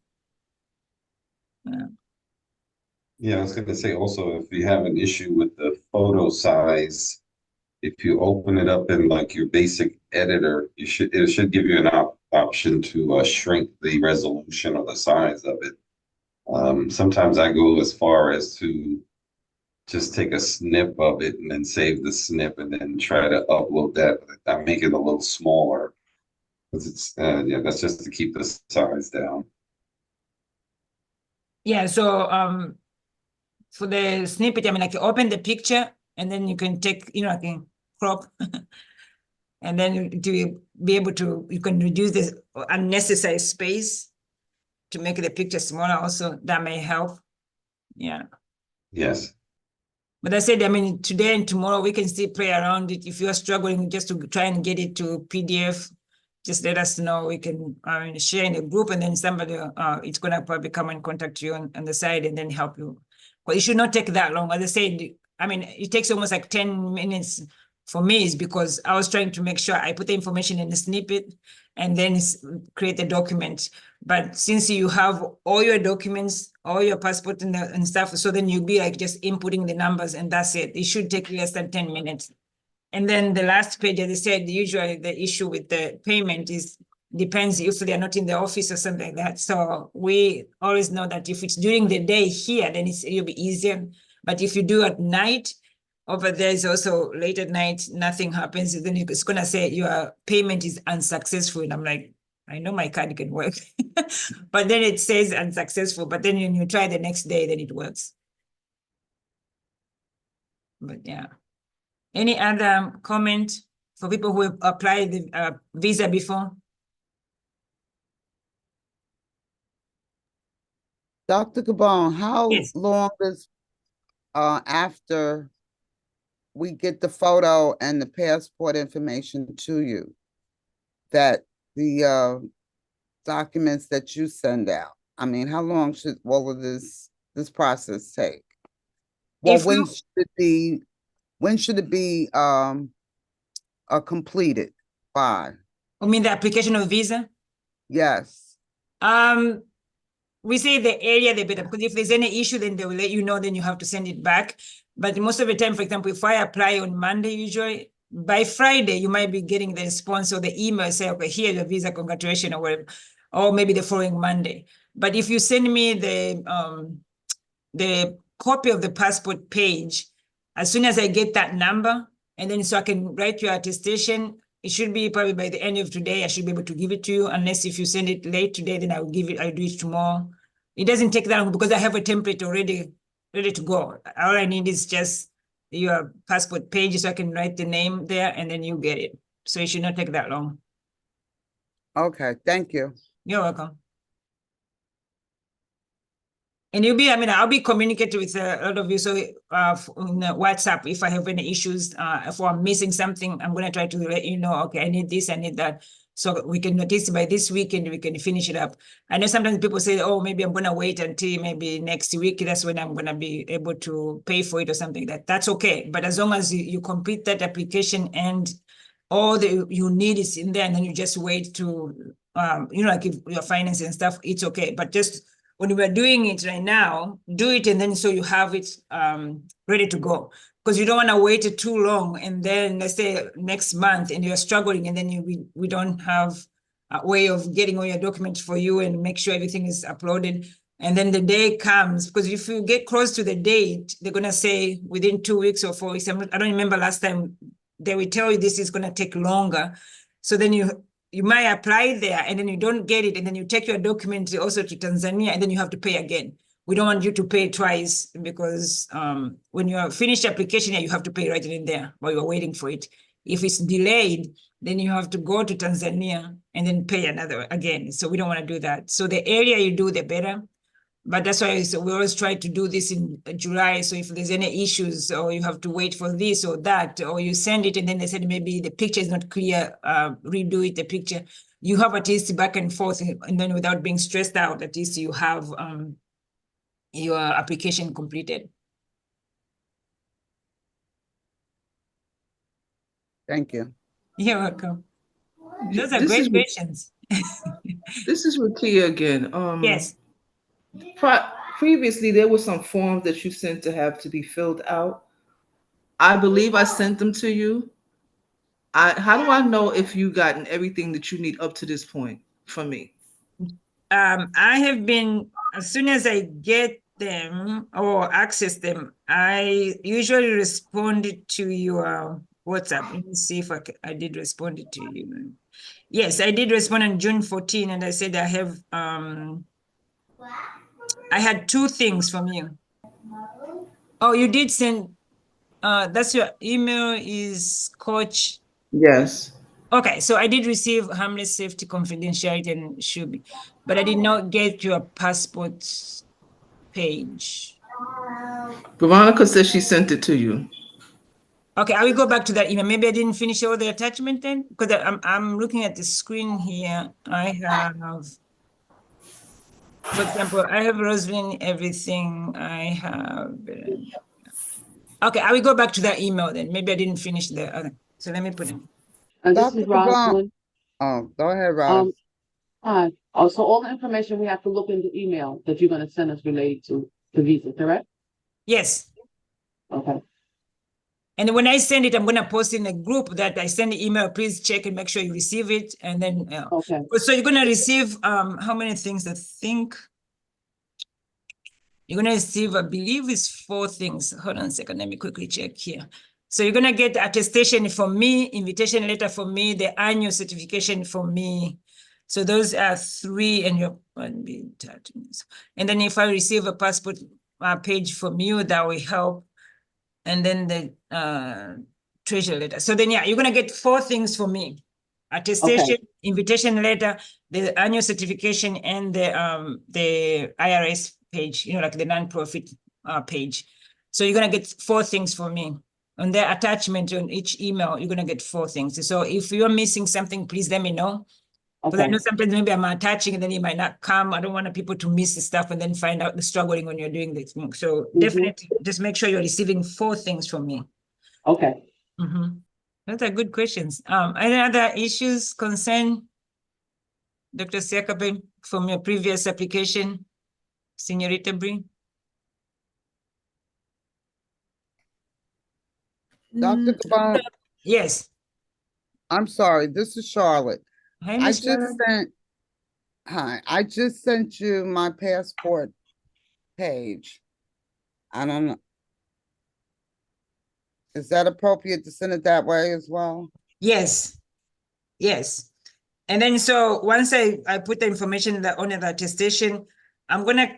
Yeah, I was gonna say also, if you have an issue with the photo size, if you open it up in like your basic editor, it should give you an option to shrink the resolution or the size of it. Sometimes I go as far as to just take a snip of it and then save the snip and then try to upload that. I make it a little smaller because it's yeah, that's just to keep the size down. Yeah, so for the snippet, I mean, I can open the picture and then you can take, I can crop. And then to be able to, you can reduce this unnecessary space to make the picture smaller also. That may help. Yeah. Yes. But I said, I mean, today and tomorrow we can still play around it. If you are struggling just to try and get it to PDF, just let us know. We can share in a group, and then somebody, it's going to probably come and contact you on the side and then help you. But it should not take that long. As I said, I mean, it takes almost like 10 minutes for me, is because I was trying to make sure I put the information in the snippet and then create the document. But since you have all your documents, all your passport and stuff, so then you'll be like just inputting the numbers and that's it. It should take less than 10 minutes. And then the last page, as I said, usually the issue with the payment depends if they're not in the office or something like that. So we always know that if it's during the day here, then it'll be easier. But if you do at night, over there is also late at night, nothing happens, then it's gonna say your payment is unsuccessful. And I'm like, I know my card can work, but then it says unsuccessful, but then when you try the next day, then it works. But yeah. Any other comment for people who have applied the visa before? Dr. Gabon, how Yes. long does after we get the photo and the passport information to you, that the documents that you send out? I mean, how long should all of this process take? Well, If you- when should it be completed by? I mean, the application of visa? Yes. We say the earlier the better, because if there's any issue, then they will let you know, then you have to send it back. But most of the time, for example, if I apply on Monday, usually by Friday, you might be getting the response or the email say, okay, here's your visa, congratulations, or whatever, or maybe the following Monday. But if you send me the copy of the passport page, as soon as I get that number, and then so I can write your attestation, it should be probably by the end of today, I should be able to give it to you, unless if you send it late today, then I'll do it tomorrow. It doesn't take that long because I have a template already ready to go. All I need is just your passport page so I can write the name there and then you get it. So it should not take that long. Okay, thank you. You're welcome. And I'll be communicating with a lot of you. So on WhatsApp, if I have any issues, if I'm missing something, I'm going to try to let you know, okay, I need this, I need that. So we can notice by this weekend, we can finish it up. I know sometimes people say, oh, maybe I'm going to wait until maybe next week. That's when I'm going to be able to pay for it or something like that. That's okay. But as long as you complete that application and all you need is in there, and then you just wait to, like if your finance and stuff, it's okay. But just when we're doing it right now, do it and then so you have it ready to go. Because you don't want to wait too long and then let's say next month and you're struggling and then we don't have a way of getting all your documents for you and make sure everything is uploaded. And then the day comes, because if you get close to the date, they're going to say within 2 weeks or 4 weeks. I don't remember last time they will tell you this is going to take longer. So then you might apply there and then you don't get it. And then you take your document also to Tanzania and then you have to pay again. We don't want you to pay twice because when you are finished application, you have to pay right in there while you're waiting for it. If it's delayed, then you have to go to Tanzania and then pay another again. So we don't want to do that. So the earlier you do, the better. But that's why we always try to do this in July. So if there's any issues or you have to wait for this or that, or you send it and then they said maybe the picture is not clear, redo it, the picture, you have at least back and forth, and then without being stressed out, at least you have your application completed. Thank you. You're welcome. Those are This great is- questions. This is Rukia again. Yes, Previously, there were some forms that you sent to have to be filled out. I believe I sent them to you. How do I know if you gotten everything that you need up to this point from me? I have been, as soon as I get them or access them, I usually respond to your WhatsApp. Let me see if I did respond to you. Yes, I did respond on June 14, and I said I have I had 2 things from you. Oh, you did send, that's your email is Coach. Yes. Okay, so I did receive harmless safety confidentiality and should be, but I did not get your passport page. Veronica says she sent it to you. Okay, I will go back to that email. Maybe I didn't finish all the attachment then, because I'm looking at the screen here. I have, for example, I have Roslyn, everything. I have. Okay, I will go back to that email then. Maybe I didn't finish the other. So let me put it. This Dr. is Brown. Rosalind. Oh, go ahead, Ross. Hi. Oh, so all the information we have to look in the email that you're gonna send us related to the visa, correct? Yes. Okay. And when I send it, I'm going to post in a group that I send the email. Please check and make sure you receive it. And then, Okay. so you're going to receive how many things? I think you're going to receive, I believe it's 4 things. Hold on a second. Let me quickly check here. So you're going to get attestation from me, invitation letter from me, the annual certification from me. So those are 3, and your and then if I receive a passport page from you, that will help. And then the treasure letter. So then, yeah, you're going to get 4 things from me: attestation, invitation letter, the annual certification, and the IRS page, like the nonprofit page. So you're going to get 4 things from me. On the attachment on each email, you're going to get 4 things. So if you're missing something, please let me know. Because I know sometimes maybe I'm attaching and then it might not come. I don't want people to miss the stuff and then find out the struggling when you're doing this. So definitely just make sure you're receiving 4 things from me. Okay. Those are good questions. Any other issues, concern, Dr. Siakabe, from your previous application, Señorita Bree? Dr. Gabon, Yes. I'm sorry, this is Charlotte. Hi, I Ms. just Charlotte. I just sent you my passport page. I don't know. Is that appropriate to send it that way as well? Yes. Yes. And then so once I put the information in on the attestation, I'm gonna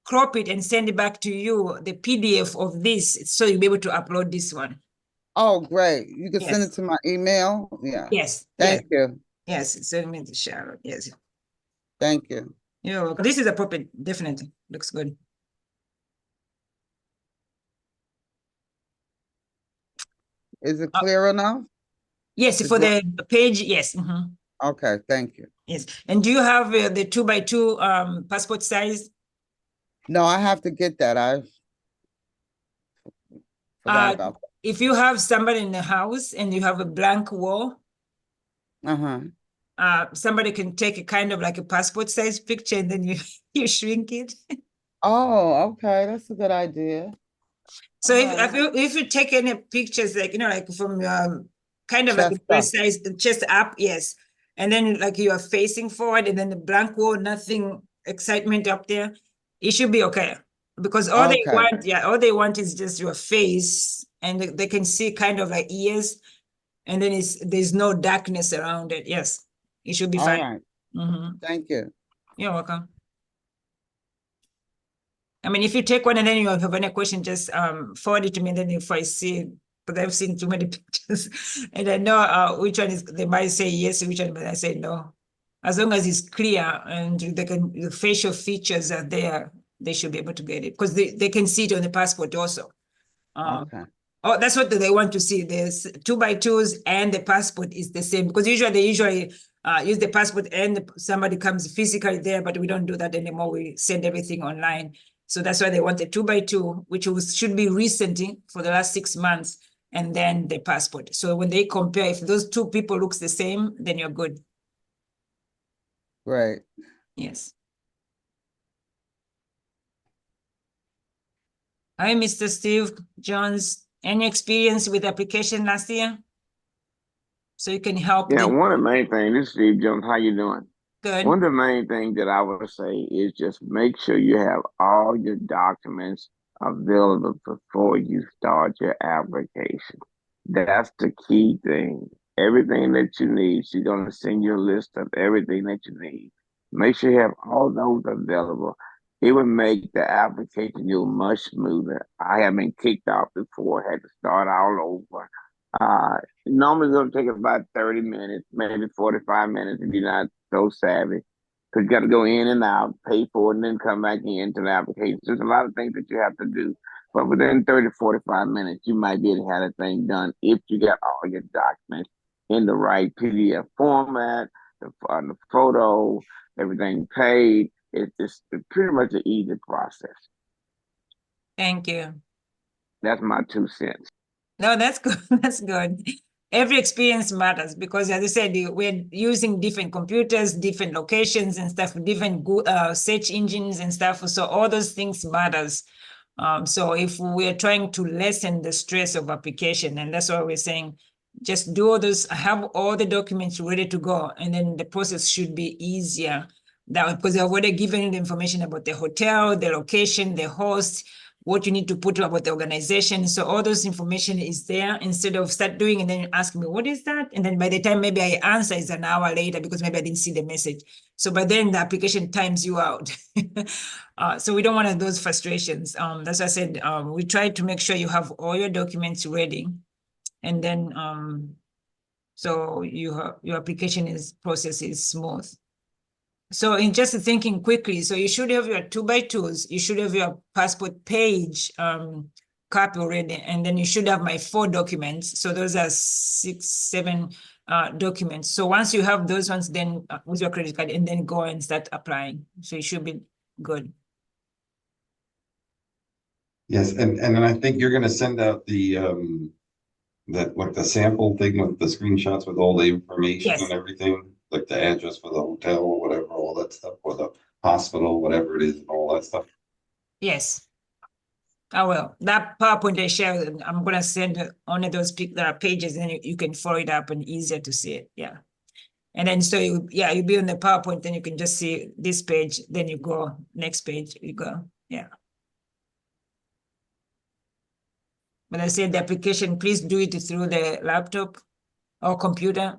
crop it and send it back to you, the PDF of this, so you'll be able to upload this one. Oh, great. You can send Yes. it to my email? Yeah. Yes. Thank you. Yes. Send me to Charlotte. Yes. Thank you. You're welcome. This is appropriate. Definitely looks good. Is it clear enough? Yes, for the page. Yes. Okay, thank you. Yes. And do you have the 2x2 passport size? No, I have to get that. I forgot about If you have somebody in the house and you have a blank wall, that. somebody can take a kind of like a passport size picture and then you shrink it. Oh, okay. That's a good idea. So if you take any pictures, like, like from kind of like a Chest breast up. size, chest up, yes. And then like you are facing forward and then the blank wall, nothing excitement up there, it should be okay. Because all they want is just your face, and they can see kind of like ears, and then there's no darkness around it. Yes, it should be All fine. right. Thank you. You're welcome. I mean, if you take one and then you have any question, just forward it to me. And then if I see it, because I've seen too many pictures, and I know which one is, they might say yes, which one, but I say no. As long as it's clear and the facial features are there, they should be able to get it, because they can see it on the passport also. Okay. Oh, that's what they want to see. There's 2x2s and the passport is the same, because they usually use the passport and somebody comes physically there, but we don't do that anymore. We send everything online. So that's why they want a 2x2, which should be recent for the last 6 months. and then the passport. So when they compare, if those two people looks the same, then you're good. Right. Yes. Hi, Mr. Steve Jones. Any experience with application last year? So you can help Yeah, them. one of the main things, this is Steve Jones, how you doing? Good. One of the main things that I would say is just make sure you have all your documents available before you start your application. That's the key thing. Everything that you need, she's going to send you a list of everything that you need. Make sure you have all those available. It would make the application you much smoother. I have been kicked off before, had to start all over. Normally it's going to take about 30 minutes, maybe 45 minutes if you're not so savvy. Because you got to go in and out, pay for it, and then come back into the application. There's a lot of things that you have to do. But within 30 to 45 minutes, you might be able to have the thing done if you got all your documents in the right PDF format, the photo, everything paid. It's pretty much an easy process. Thank you. That's my 2 cents. No, that's good. That's good. Every experience matters because, as I said, we're using different computers, different locations and stuff, different search engines and stuff. So all those things matters. So if we're trying to lessen the stress of application, and that's why we're saying, just do all those, have all the documents ready to go, and then the process should be easier. That because I've already given you the information about the hotel, the location, the host, what you need to put about the organization. So all those information is there instead of start doing and then you ask me, what is that? And then by the time maybe I answer is an hour later because maybe I didn't see the message. So by then the application times you out. So we don't want those frustrations. That's why I said, we try to make sure you have all your documents ready. And then, so your application process is smooth. So in just thinking quickly, so you should have your 2x2s, you should have your passport page copy already, and then you should have my 4 documents. So those are 6, 7 documents. So once you have those ones, then with your credit card, and then go and start applying. So you should be good. Yes, and then I think you're gonna send out the the sample thing with the screenshots with all the information Yes. and everything, like the address for the hotel or whatever, all that stuff, or the hospital, whatever it is, and all that stuff. Yes. I will. That PowerPoint I shared, I'm gonna send only those pages, and you can follow it up and easier to see it. Yeah. And then so you'll be on the PowerPoint, then you can just see this page, then you go next page, you go. Yeah. But I said the application, please do it through the laptop or computer,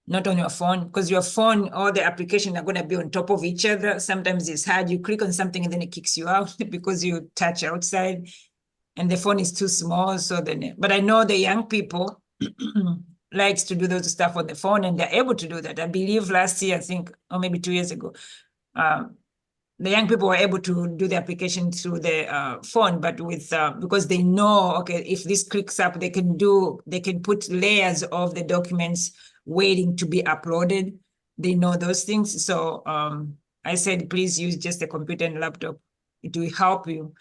not on your phone, because your phone, all the applications are going to be on top of each other. Sometimes it's hard. You click on something and then it kicks you out because you touch outside and the phone is too small. So then, but I know the young people likes to do those stuff on the phone and they're able to do that. I believe last year, I think, or maybe 2 years ago, the young people were able to do the application through the phone, but with because they know, okay, if this clicks up, they can put layers of the documents waiting to be uploaded. They know those things. So I said, please use just a computer and laptop. It will help you.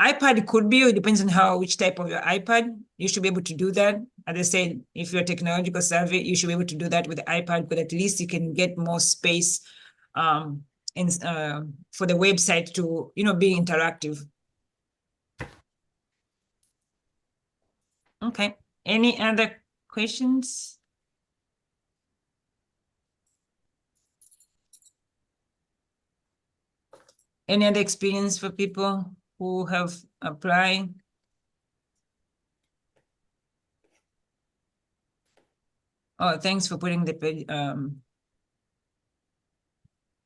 iPad could be, it depends on which type of your iPad. You should be able to do that. As I said, if you're technological savvy, you should be able to do that with the iPad, but at least you can get more space for the website to, be interactive. Okay. Any other questions? Any other experience for people who have applied? Oh, thanks for putting the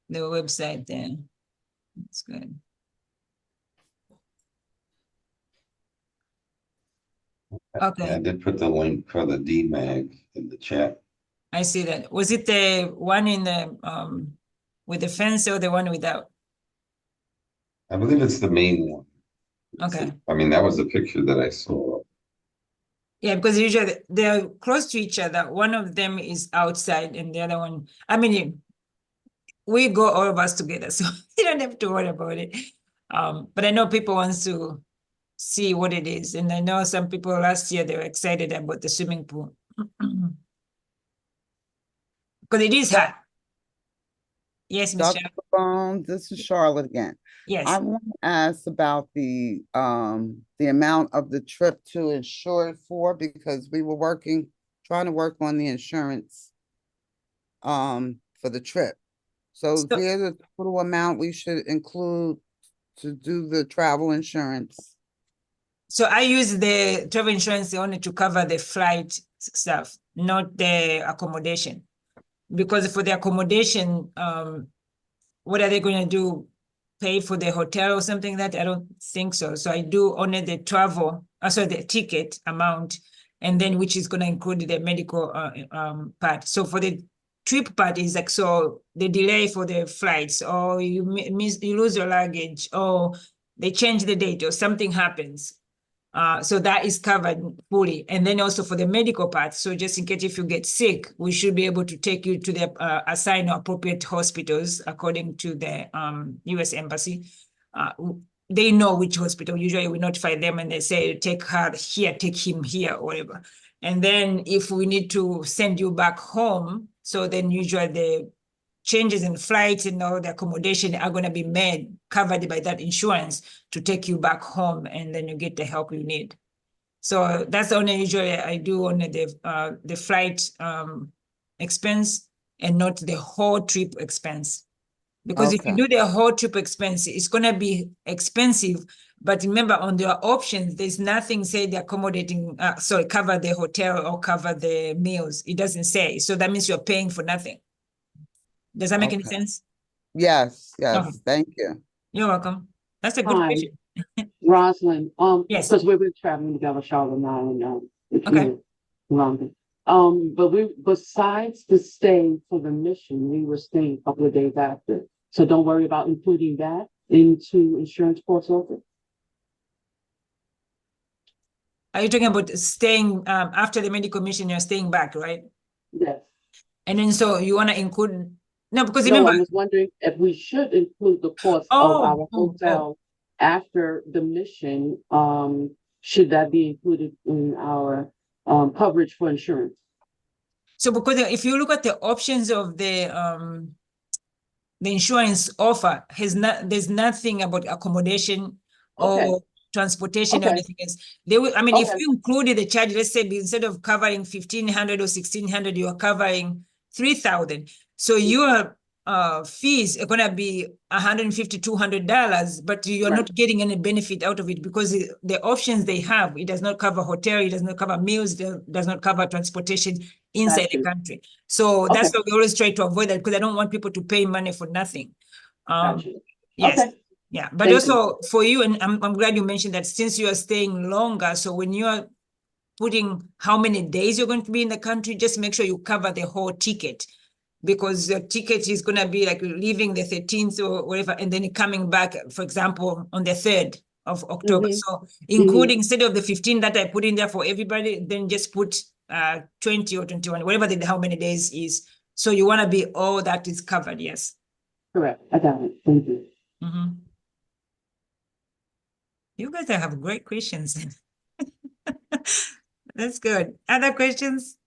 website there. That's good. Okay. I did put the link for the DMAG in the chat. I see that. Was it the one in the with the fence or the one without? I believe it's the main one. Okay. I mean, that was the picture that I saw. Yeah, because usually they're close to each other. One of them is outside and the other one, I mean, we go all of us together, so you don't have to worry about it. But I know people wants to see what it is. And I know some people last year, they were excited about the swimming pool. Because it is hot. Yes, Ms. Dr. Sharp. Bones, this is Charlotte again. I Yes. want to ask about the amount of the trip to insure it for, because we were trying to work on the insurance for the trip. So So- there's a total amount we should include to do the travel insurance. So I use the travel insurance only to cover the flight stuff, not the accommodation. Because for the accommodation, what are they going to do? Pay for the hotel or something like that? I don't think so. So I do only the travel, sorry, the ticket amount, and then which is going to include the medical part. So for the trip part is like, so the delay for the flights, or you lose your luggage, or they change the date, or something happens. So that is covered fully. And then also for the medical part, so just in case if you get sick, we should be able to take you to the assigned appropriate hospitals according to the US Embassy. They know which hospital. Usually we notify them and they say, take her here, take him here, or whatever. And then if we need to send you back home, so then usually the changes in flights and all the accommodation are going to be made, covered by that insurance to take you back home, and then you get the help you need. So that's the only usually I do on the flight expense, and not the whole trip expense. Because if you Okay. do the whole trip expense, it's going to be expensive. But remember, on the options, there's nothing say the accommodating, cover the hotel or cover the meals. It doesn't say. So that means you're paying for nothing. Does that make any Okay. sense? Yes, yes, Okay. thank you. You're welcome. That's a good Hi. question. Rosalind, Yes. because we've been traveling together, Charlotte and I, and it's Okay. been London. But besides the stay for the mission, we were staying a couple of days after. So don't worry about including that into insurance costs over. Are you talking about staying after the medical mission, you're staying back, right? Yes. And then so you want to include, no, because No, remember, I was wondering if we should include the cost of our hotel after the mission. Should that be included in our coverage for insurance? so because if you look at the options of the insurance offer, there's nothing about accommodation Okay. or transportation or Okay. anything else. They will, I mean, if Okay. you included the charge, let's say instead of covering 1,500 or 1,600, you are covering 3,000. So your fees are gonna be $150, $200, but you're Right. not getting any benefit out of it, because the options they have, it does not cover hotel, it does not cover meals, it does not cover transportation inside the Gotcha. country. So Okay. that's why we always try to avoid that, because I don't want people to pay money for nothing. Gotcha. Yes. Okay. Yeah, but Thank also for you, and I'm glad you mentioned that, since you are staying longer, so when you are putting how many days you're going to be in the country, just make sure you cover the whole ticket, because the ticket is going to be like leaving the 13th or whatever, and then coming back, for example, on the 3rd of October. Mhm. So including, instead of the 15 that I put in there for everybody, then just put 20 or 21, whatever how many days is. So you want to be all that is covered, yes. Correct. I got it. Thank you. Mm-hmm. You guys have great questions. That's good. Other questions?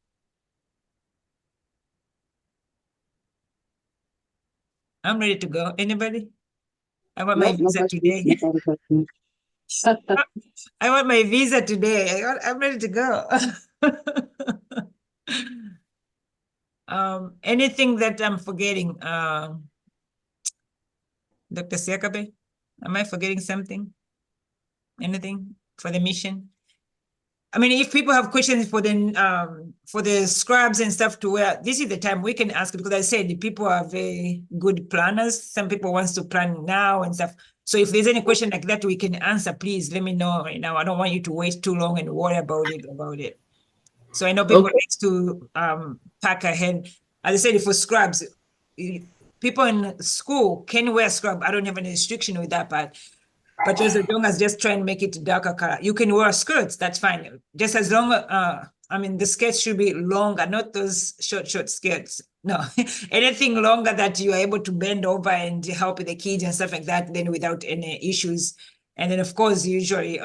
I'm ready to go. Anybody? I want my Nope, no visa questions. today. No further questions. I want my visa today. I'm ready to go. Anything that I'm forgetting? Dr. Siakabe, am I forgetting something? Anything for the mission? I mean, if people have questions for the scrubs and stuff to wear, this is the time we can ask, because I said the people are very good planners. Some people wants to plan now and stuff. So if there's any question like that we can answer, please let me know right now. I don't want you to wait too long and worry about it. So I know people Okay. like to pack ahead. As I said, for scrubs, people in school can wear scrub. I don't have any restriction with that part. But just as long as just try and make it darker color. You can wear skirts, that's fine. Just as long I mean, the skirts should be longer, not those short skirts. No, anything longer that you are able to bend over and help the kids and stuff like that, then without any issues, And then of course, usually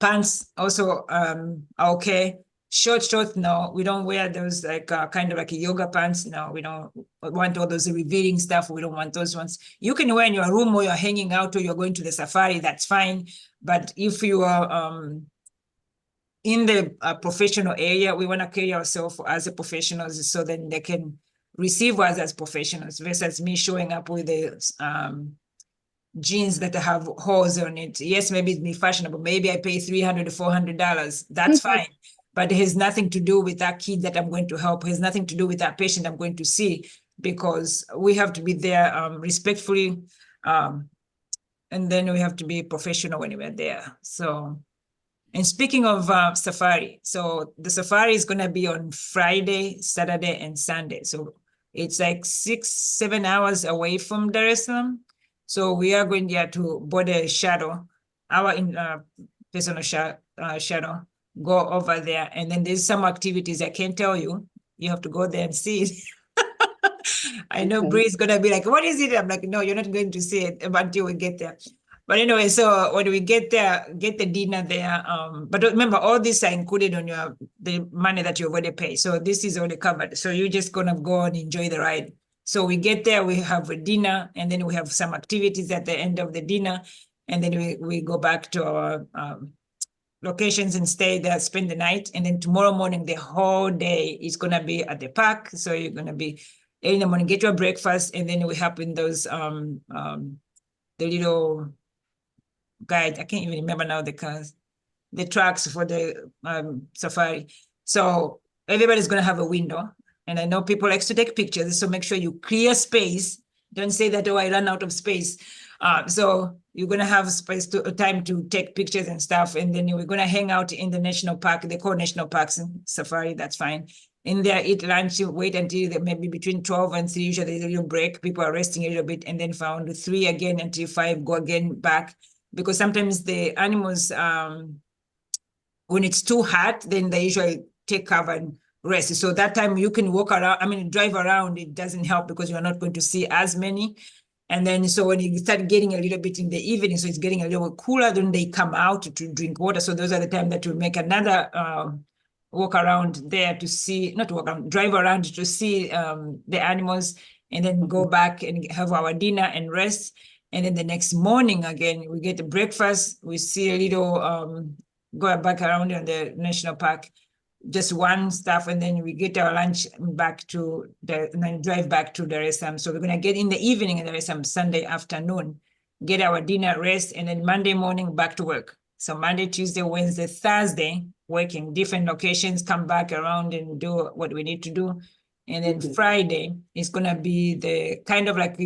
pants also are okay. Short, no, we don't wear those like kind of like a yoga pants. No, we don't want all those revealing stuff. We don't want those ones. You can wear in your room or you're hanging out or you're going to the safari, that's fine. But if you are in the professional area, we want to carry ourselves as a professionals so then they can receive us as professionals versus me showing up with the jeans that have holes on it. Yes, maybe it's be fashionable. Maybe I pay $300 to $400. That's fine. But it has nothing to do with that kid that I'm going to help. It has nothing to do with that patient I'm going to see, because we have to be there respectfully. And then we have to be professional when we're there. So, and speaking of safari, so the safari is going to be on Friday, Saturday, and Sunday. So it's like 6-7 hours away from Dar es Salaam. So we are going there to board a shuttle, our personal shuttle, go over there. And then there's some activities I can't tell you. You have to go there and see it. I know Okay. Bree's gonna be like, what is it? I'm like, no, you're not going to see it until we get there. But anyway, so when we get there, get the dinner there. But remember, all these are included on the money that you already pay. So this is already covered. So you're just gonna go and enjoy the ride. So we get there, we have a dinner, and then we have some activities at the end of the dinner, and then we go back to our locations and stay there, spend the night, and then tomorrow morning the whole day is gonna be at the park. So you're gonna be in the morning, get your breakfast, and then we have in those the little guide. I can't even remember now the tracks for the safari. So everybody's gonna have a window, and I know people like to take pictures. So make sure you clear space. Don't say that, oh, I ran out of space. So you're gonna have space time to take pictures and stuff, and then we're gonna hang out in the national park. They call national parks safari. That's fine. In there, eat lunch, wait until maybe between 12 and 3, usually there's a little break. People are resting a little bit, and then found 3 again until 5, go again back. Because sometimes the animals, when it's too hot, then they usually take cover and rest. So that time you can walk around, drive around, it doesn't help because you're not going to see as many. And then, so when you start getting a little bit in the evening, so it's getting a little cooler, then they come out to drink water. So those are the time that we make another walk around there to see, not walk around, drive around to see the animals, and then go back and have our dinner and rest. And then the next morning, again, we get the breakfast, we see a little, go back around in the national park, just one stuff, and then we get our lunch back to and then drive back to Dar es Salaam. So we're gonna get in the evening in Dar es Salaam, Sunday afternoon, get our dinner, rest, and then Monday morning back to work. So Monday, Tuesday, Wednesday, Thursday, working different locations, come back around and do what we need to do. And then Friday is gonna be the kind of like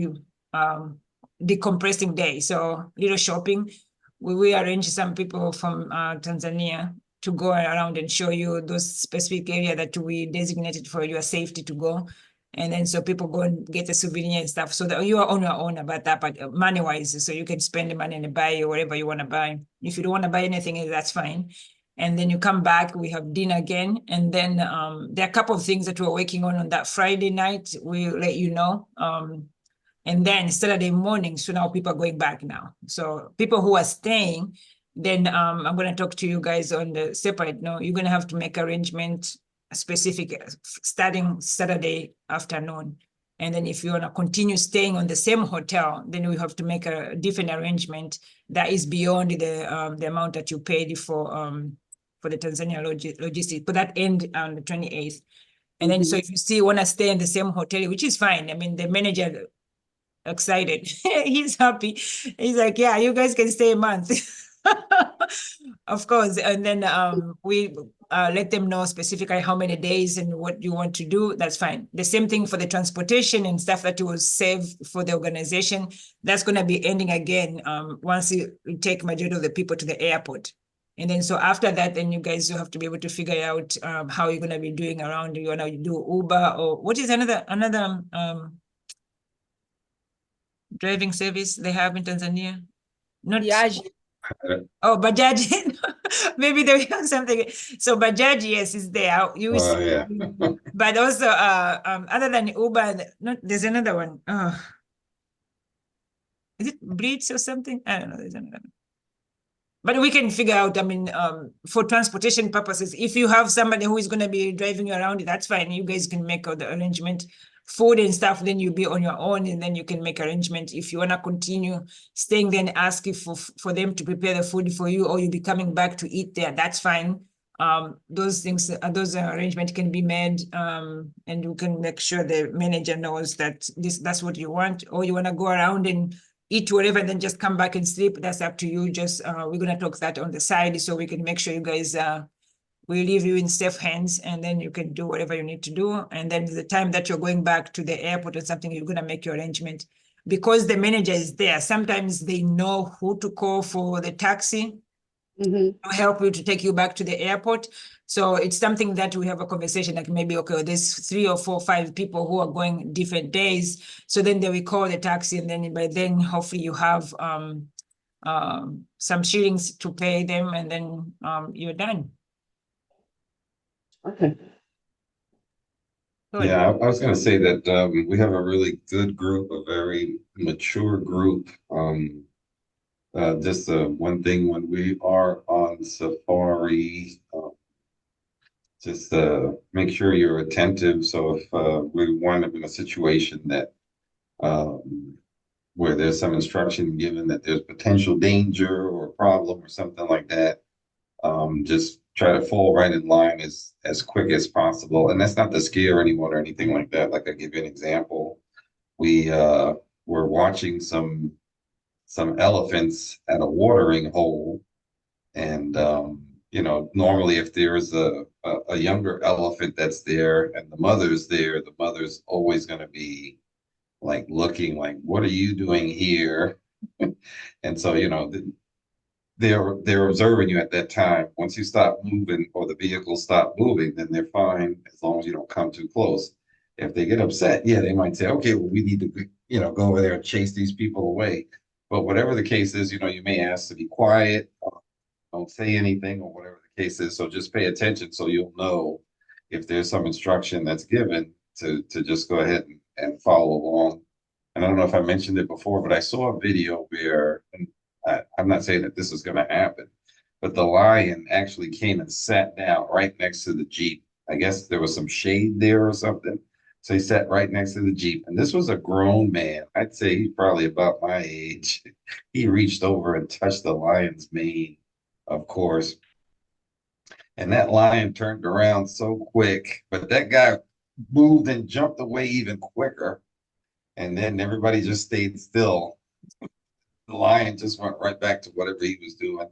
decompressing day. So little shopping. We arrange some people from Tanzania to go around and show you those specific area that we designated for your safety to go. And then so people go and get a souvenir and stuff, so that you are on your own about that, but money-wise, so you can spend the money and buy whatever you want to buy. If you don't want to buy anything, that's fine. And then you come back, we have dinner again. And then there are a couple of things that we're working on that Friday night. We'll let you know. And then Saturday morning, so now people are going back now. So people who are staying, then I'm going to talk to you guys on the separate. No, you're going to have to make arrangement specific starting Saturday afternoon. And then if you want to continue staying on the same hotel, then we have to make a different arrangement that is beyond the amount that you paid for the Tanzania logistics. But that end on the 28th. And then so if you still want to stay in the same hotel, which is fine. I mean, the manager excited. He's happy. He's like, yeah, you guys can stay a month. Of course. And then we let them know specifically how many days and what you want to do. That's fine. The same thing for the transportation and stuff that you will save for the organization. That's going to be ending again once you take majority of the people to the airport. And then so after that, then you guys will have to be able to figure out how you're going to be doing around. You want to do Uber or what is another driving service they have in Tanzania? Not Yaji. Oh, Bajaj. Maybe they have something. So Bajaj, yes, is there. You will see. yeah. But also other than Uber, there's another one. is it Brits or something? I don't know. There's another. But we can figure out, I mean, for transportation purposes, if you have somebody who is going to be driving you around, that's fine. You guys can make all the arrangement, food and stuff, then you'll be on your own and then you can make arrangement. If you want to continue staying there and ask if for them to prepare the food for you or you'll be coming back to eat there, that's fine. Those things, those arrangements can be made, and you can make sure the manager knows that that's what you want, or you want to go around and eat whatever and then just come back and sleep. That's up to you. Just we're gonna talk that on the side so we can make sure you guys we leave you in safe hands and then you can do whatever you need to do. And then the time that you're going back to the airport or something, you're gonna make your arrangement. Because the manager is there, sometimes they know who to call for the taxi to help you to take you back to the airport. So it's something that we have a conversation like maybe, okay, there's 3 or 4 or 5 people who are going different days. So then they will call the taxi and then by then hopefully you have some shillings to pay them and then you're done. Okay. Good. Yeah, I was gonna say that we have a really good group, a very mature group. Just one thing when we are on safari, just make sure you're attentive. So if we wind up in a situation that where there's some instruction given that there's potential danger or a problem or something like that, just try to fall right in line as quick as possible. And that's not to scare anyone or anything like that. Like I give you an example. We were watching some elephants at a watering hole. And you know, normally if there's a younger elephant that's there and the mother's there, the mother's always going to be like looking like, what are you doing here? And so, you know, they're observing you at that time. Once you stop moving or the vehicles stop moving, then they're fine as long as you don't come too close. If they get upset, yeah, they might say, okay, well, we need to, you know, go over there and chase these people away. But whatever the case is, you know, you may ask to be quiet, don't say anything or whatever the case is. So just pay attention so you'll know if there's some instruction that's given to just go ahead and follow along. And I don't know if I mentioned it before, but I saw a video where, and I'm not saying that this is going to happen, but the lion actually came and sat down right next to the Jeep. I guess there was some shade there or something. So he sat right next to the Jeep. And this was a grown man. I'd say he's probably about my age. He reached over and touched the lion's mane, of course. And that lion turned around so quick, but that guy moved and jumped away even quicker. And then everybody just stayed still. The lion just went right back to whatever he was doing.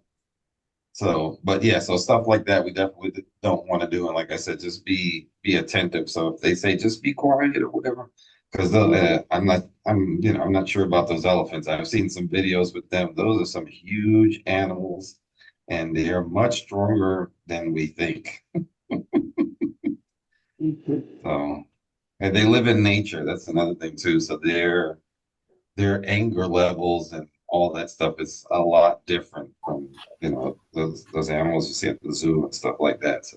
So, but yeah, so stuff like that we definitely don't want to do. And like I said, just be attentive. So if they say just be quiet or whatever, because I'm not sure about those elephants. I've seen some videos with them. Those are some huge animals, and they are much stronger than we think. So, and they live in nature. That's another thing too. So their anger levels and all that stuff is a lot different from, you know, those animals you see at the zoo and stuff like that. So.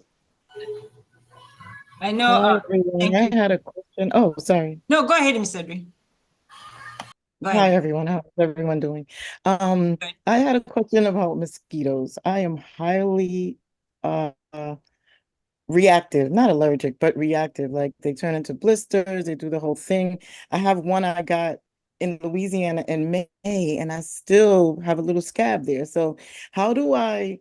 I know. Hi, everyone. Thank you. I had a question. Oh, sorry. No, go ahead, Mr. Dre. Go Hi, ahead. everyone. How's everyone doing? I had a question about mosquitoes. I am highly uh reactive, not allergic, but reactive. Like they turn into blisters, they do the whole thing. I have one I got in Louisiana in May, and I still have a little scab there. So how do I,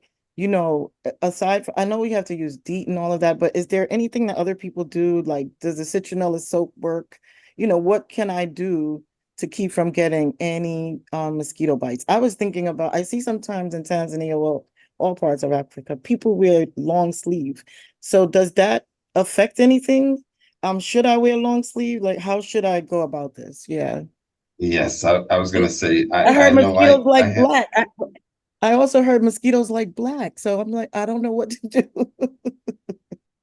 aside from, I know we have to use DEET and all of that, but is there anything that other people do? Like, does the citronella soap work? What can I do to keep from getting any mosquito bites? I was thinking about, I see sometimes in Tanzania, well, all parts of Africa, people wear long sleeve. So does that affect anything? Should I wear long sleeve? Like, how should I go about this? Yeah. Yes, I was gonna say I heard I know mosquitoes I like have. black. I also heard mosquitoes like black. So I'm like, I don't know what to do.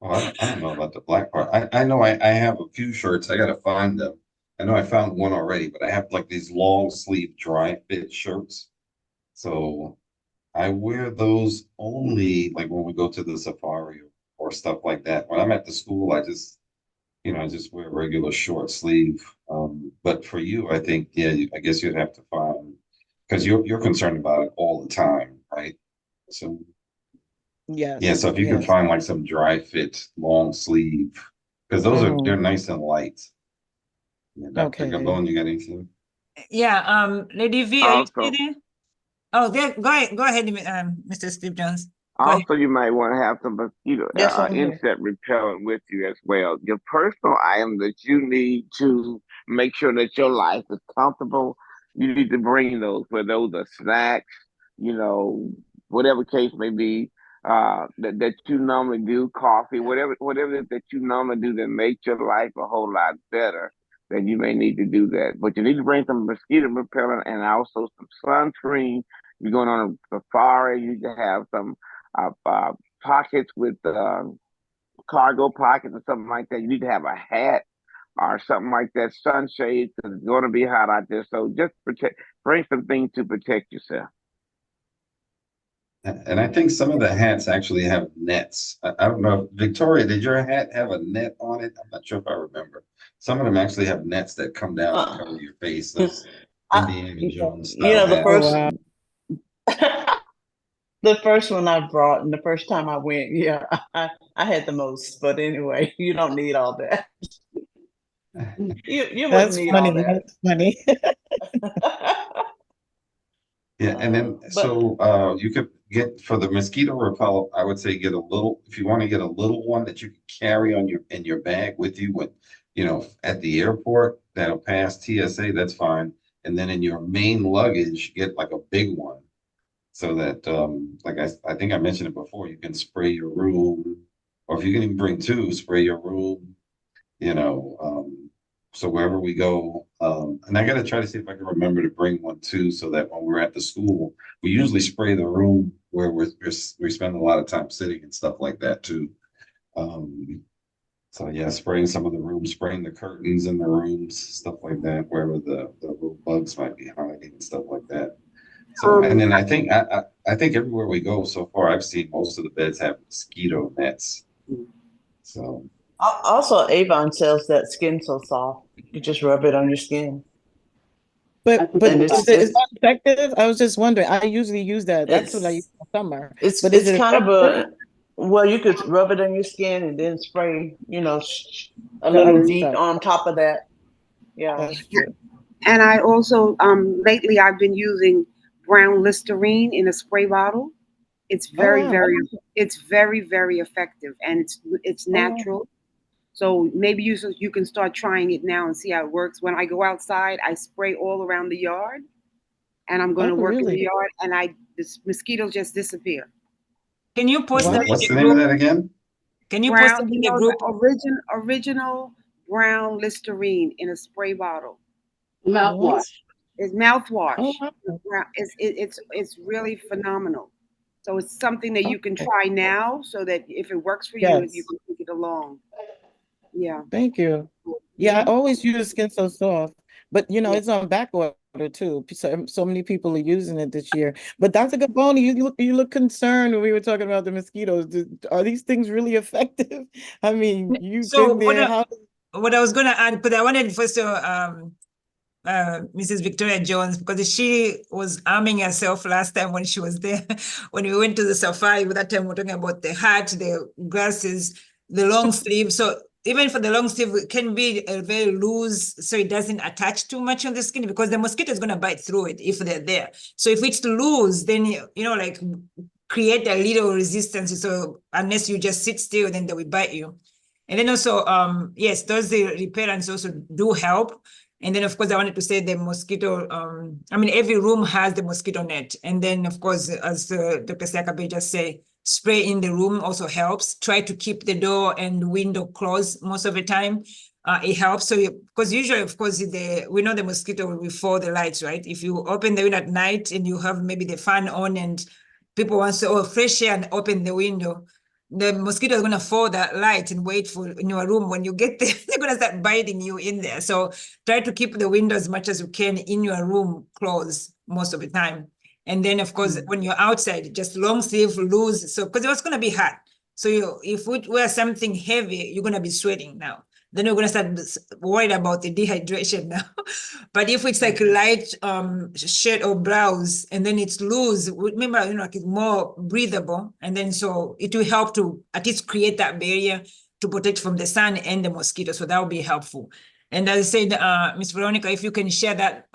Oh, I don't know about the black part. I know I have a few shirts. I gotta find them. I know I found one already, but I have like these long sleeve dry fit shirts. So I wear those only like when we go to the safari or stuff like that. When I'm at the school, I just just wear a regular short sleeve. But for you, I think, yeah, I guess you'd have to find, because you're concerned about it all the time, right? So yeah, Yes, so if you can yes. find like some dry fit long sleeve, because they're Mhm. nice and light. Yeah, Dr. Okay. Gabon, you got anything? Yeah, Lady V, are you still Also, there? Oh, there, go ahead, Mr. Steve Jones. Go ahead. Also, you might want to have some mosquito Yes, I'm here. insect repellent with you as well. Your personal item that you need to make sure that your life is comfortable, you need to bring those, where those are snacks, you know, whatever case may be, that you normally do, coffee, whatever it is that you normally do that makes your life a whole lot better, then you may need to do that. But you need to bring some mosquito repellent and also some sunscreen. You're going on a safari, you need to have some pockets with cargo pockets or something like that. You need to have a hat or something like that, sunshade, because it's going to be hot out there. So just bring some things to protect yourself. And I think some of the hats actually have nets. I don't know, Victoria, did your hat have a net on it? I'm not sure if I remember. Some of them actually have nets that come down and cover your face, those Indiana Jones style The hats. Oh, first wow. the first one I brought and the first time I went, yeah, I had the most. But anyway, you don't need all that. You wouldn't That's need funny. all that. That's funny. Yeah, and then But you could get for the mosquito repellent, I would say get a little, if you want to get a little one that you can carry on in your bag with you when, at the airport that'll pass TSA, that's fine. And then in your main luggage, get like a big one so that like I think I mentioned it before, you can spray your room, or if you can even bring two, spray your room, you know, so wherever we go, and I got to try to see if I can remember to bring one too, so that when we're at the school, we usually spray the room where we spend a lot of time sitting and stuff like that too. So yeah, spraying some of the rooms, spraying the curtains in the rooms, stuff like that, wherever the little bugs might be hiding and stuff like that. So, and then I think I think everywhere we go so far, I've seen most of the beds have mosquito nets. So. also, Avon sells that Skin So Soft. You just rub it on your skin, But and is that effective? I was just wondering. I usually use that. That's what I use in summer. But is it's it kind of effective? well, you could rub it on your skin and then spray, a The little other V stuff. on top of that. Yeah. That's true. And I also, lately I've been using brown Listerine in a spray bottle. It's Oh, very, wow. it's very, very effective, and it's Oh, wow. natural. So maybe you can start trying it now and see how it works. When I go outside, I spray all around the yard, and I'm going Oh, to work in the really? yard, and the mosquitoes just disappear. Can you post that in What's the the name of group? that again? Can you post Brown, it in the group? the original brown Listerine in a spray bottle. What? Mouthwash. It's mouthwash. Oh, wow. It's really phenomenal. So it's something that you can Okay. try now, so that if it works for you, you Yes. can take it along. Yeah. Thank you. Yeah, I Mhm. always use Skin So Soft, but Yeah. it's on back order too. So many people are using it this year. But Dr. Gaboni, you look concerned when we were talking about the mosquitoes. Are these things really effective? I mean, you've So been there. How? what I was gonna add, but I wanted first to Mrs. Victoria Jones, because she was arming herself last time when she was there, when we went to the safari. That time we're talking about the hat, the glasses, the long sleeve. So even for the long sleeve, it can be very loose, so it doesn't attach too much on the skin, because the mosquito is going to bite through it if they're there. So if it's loose, then like create a little resistance. So unless you just sit still, then they will bite you. And then also, yes, those repellents also do help. And then, of course, I wanted to say the mosquito, every room has the mosquito net. And then, of course, as Dr. Sakabe just said, spray in the room also helps. Try to keep the door and window closed most of the time. It helps. So, because usually, of course, we know the mosquito will before the lights, right? If you open the window at night and you have maybe the fan on and people want to, fresh air, and open the window, the mosquito is going to follow that light and wait for in your room. When you get there, they're going to start biting you in there. So try to keep the window as much as you can in your room closed most of the time. And then, of course, when you're outside, just long sleeve, loose. So, because it's going to be hot. So if we wear something heavy, you're going to be sweating now. then we're gonna start worried about the dehydration now. But if it's like light shirt or blouse and then it's loose, remember, like it's more breathable, and then so it will help to at least create that barrier to protect from the sun and the mosquito. So that will be helpful. And as I said, Ms. Veronica, if you can share that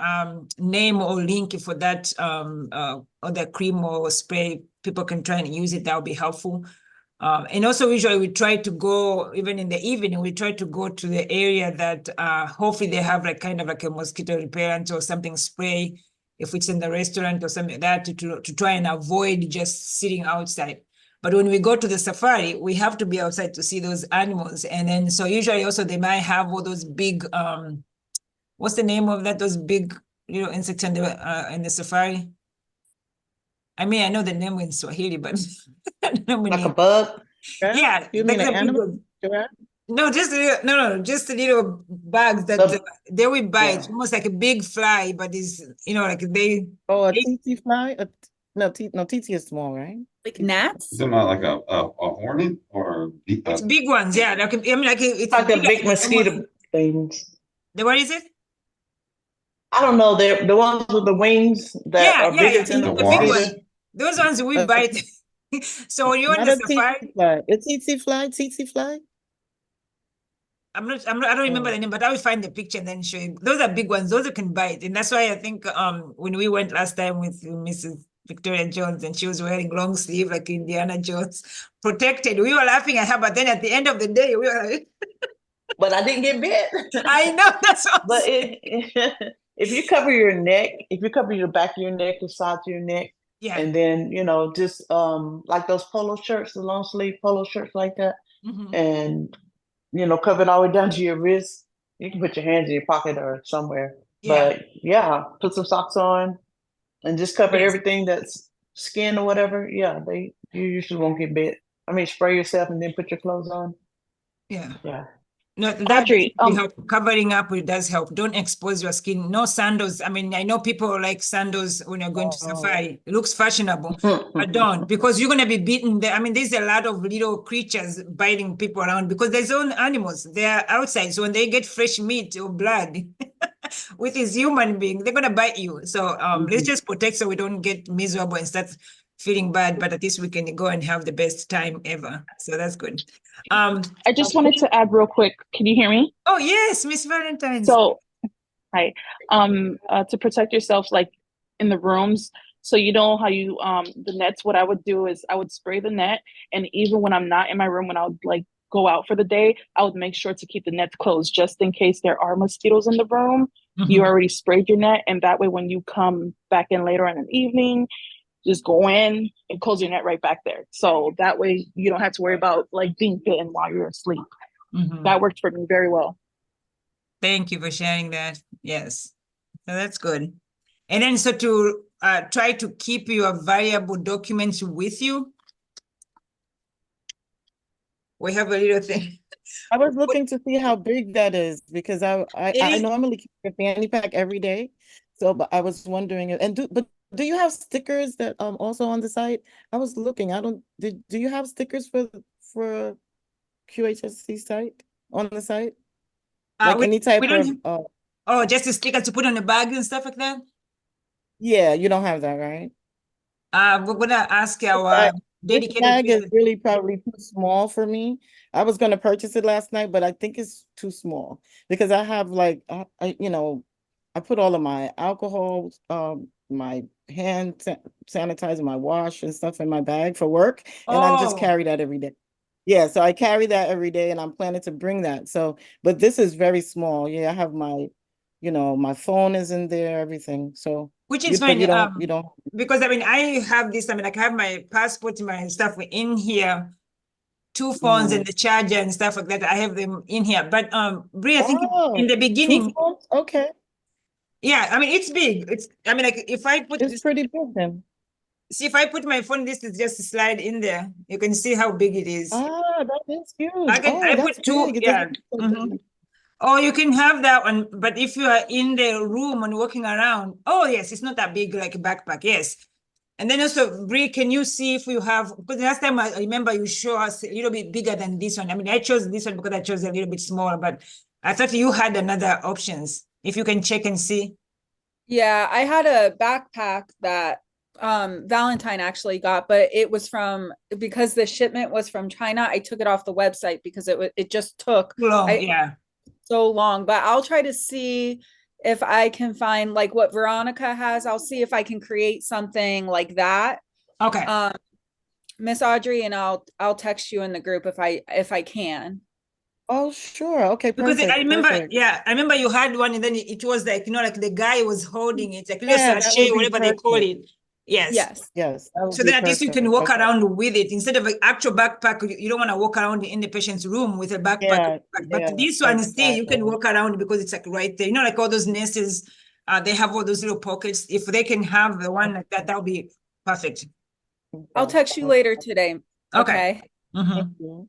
name or link for that or the cream or spray, people can try and use it. That would be helpful. And also usually we try to go, even in the evening, we try to go to the area that hopefully they have like kind of like a mosquito repellent or something spray, if it's in the restaurant or something like that, to try and avoid just sitting outside. But when we go to the safari, we have to be outside to see those animals. And then so usually also they might have all those big, what's the name of that? Those big insects in the safari. I mean, I know the name in Swahili, but I don't know Like a bug? Yeah, You mean like an the animal? big- Giraffe? No, just just the little bugs that they will bite, Yeah. almost like a big fly, but it's like they. Oh, a they- tsetse fly? No, tsetse is small, right? Like gnats? Is it not like a hornet or It's big ones, yeah. Like I mean, like it's Like the bigger big than mosquito almost- things. What is it? I don't know, they're the ones with the wings that Yeah, are yeah, bigger yeah. than The a The big wasp? ones. Those ones we Uh, bite. So when you're on Not the a tsetse safari, fly. A tsetse fly? Tsetse fly? I don't remember Oh. the name, but I will find the picture and then show you. Those are big ones. Those you can bite. And that's why I think when we went last time with Mrs. Victoria Jones and she was wearing long sleeve like Indiana Jones, protected. We were laughing at her, but then at the end of the day, we were like, But I didn't get bit. I know that's what I'm But saying. if you cover your neck, if you cover your back of your neck, the sides of your neck, Yeah. and then just like those polo shirts, the long sleeve polo shirts like that, Mhm. and cover it all the way down to your wrist. You can put your hands in your pocket or somewhere. Yeah. But yeah, put some socks on and just cover Yes. everything that's skin or whatever. Yeah, you usually won't get bit. I mean, spray yourself and then put your clothes on. Yeah. Yeah. No, that Audrey, definitely help. Covering up, it does help. Don't expose your skin. No sandals. I mean, I know people like sandals when you're going to safari. It looks fashionable, but don't, because you're gonna be beaten there. I mean, there's a lot of little creatures biting people around because there's own animals. They're outside, so when they get fresh meat or blood with this human being, they're gonna bite you. So let's just protect so we don't get miserable and start feeling bad. But at least we can go and have the best time ever. So that's good. I just wanted to add real quick. Can you hear me? Oh yes, Miss Valentine's. So, hi. To protect yourself, like in the rooms. So you know how you the nets. What I would do is I would spray the net, and even when I'm not in my room, when I would like go out for the day, I would make sure to keep the nets closed just in case there are mosquitoes in the room. You already sprayed your net, and that way when you come back in later on in the evening, just go in and close your net right back there. So that way you don't have to worry about like being bitten while you're asleep. That worked for me very well. Thank you for sharing that. Yes, so that's good. And then so to try to keep your valuable documents with you. We have a little thing. I was looking to see how big that is because I It is- normally keep a fanny pack every day. So, but I was wondering, and do you have stickers that also on the site? I was looking. Do you have stickers for QHSC site on the site? Like any type of oh, just a sticker to put on the bag and stuff like that? yeah, you don't have that, right? We're gonna ask our This dedicated bag is people. really probably too small for me. I was gonna purchase it last night, but I think it's too small because I have like I put all of my alcohol, my hand sanitizer, my wash and stuff in my bag for work, and I just Oh. carry that every day. Yeah, so I carry that every day, and I'm planning to bring that. So, but this is very small. Yeah, I have my, my phone is in there, everything. So, Which is but fine. you don't. Because I mean, I have this. I mean, like I have my passport, my stuff in here, 2 phones and the charger and stuff like that. I have them in here. But Brie, I think in the 2 beginning, phones? Okay, yeah, I mean it's big. I mean, like if I put it's this, pretty big then. see if I put my phone, this is just slide in there. You can see how big it is. That is huge. I That's put 2, big. It yeah. doesn't look so big. Or you can have that one, but if you are in the room and walking around, oh yes, it's not that big like a backpack. Yes. And then also, Bree, can you see if you have, because last time I remember you show us a little bit bigger than this one. I mean, I chose this one because I chose a little bit smaller, but I thought you had another options. If you can check and see. Yeah, I had a backpack that Valentine actually got, but it was from, because the shipment was from China, I took it off the website because it just took Long, yeah. so long. But I'll try to see if I can find like what Veronica has. I'll see if I can create something like that. Okay. Miss Audrey, and I'll text you in the group if I can. Oh, sure. Okay, Because perfect. I remember, Perfect. yeah, I remember you had one and then it was like, you know, like the guy was holding it, like a little Yeah, that sachet, would be whatever they call perfect. it. Yes. Yes. Yes, that would So be that at least you can perfect. walk Okay. around with it instead of an actual backpack. You don't want to walk around in the patient's room with a backpack. Yeah, But yeah, this one, still, you can exactly. walk around because it's like right there. You know, like all those nurses, they have all those little pockets. If they can have the one like that, that'll be perfect. I'll text you later today. Okay. Thank you.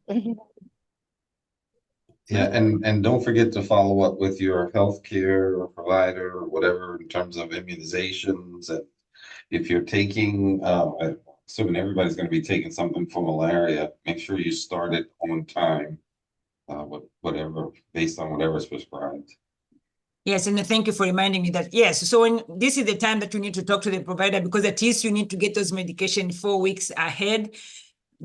Yeah, and don't forget to follow up with your healthcare provider or whatever in terms of immunizations. And if you're taking, assuming everybody's going to be taking something for malaria, make sure you start it on time, with whatever, based on whatever's prescribed. Yes, and thank you for reminding me that, yes, so when this is the time that you need to talk to the provider, because at least you need to get those medication 4 weeks ahead,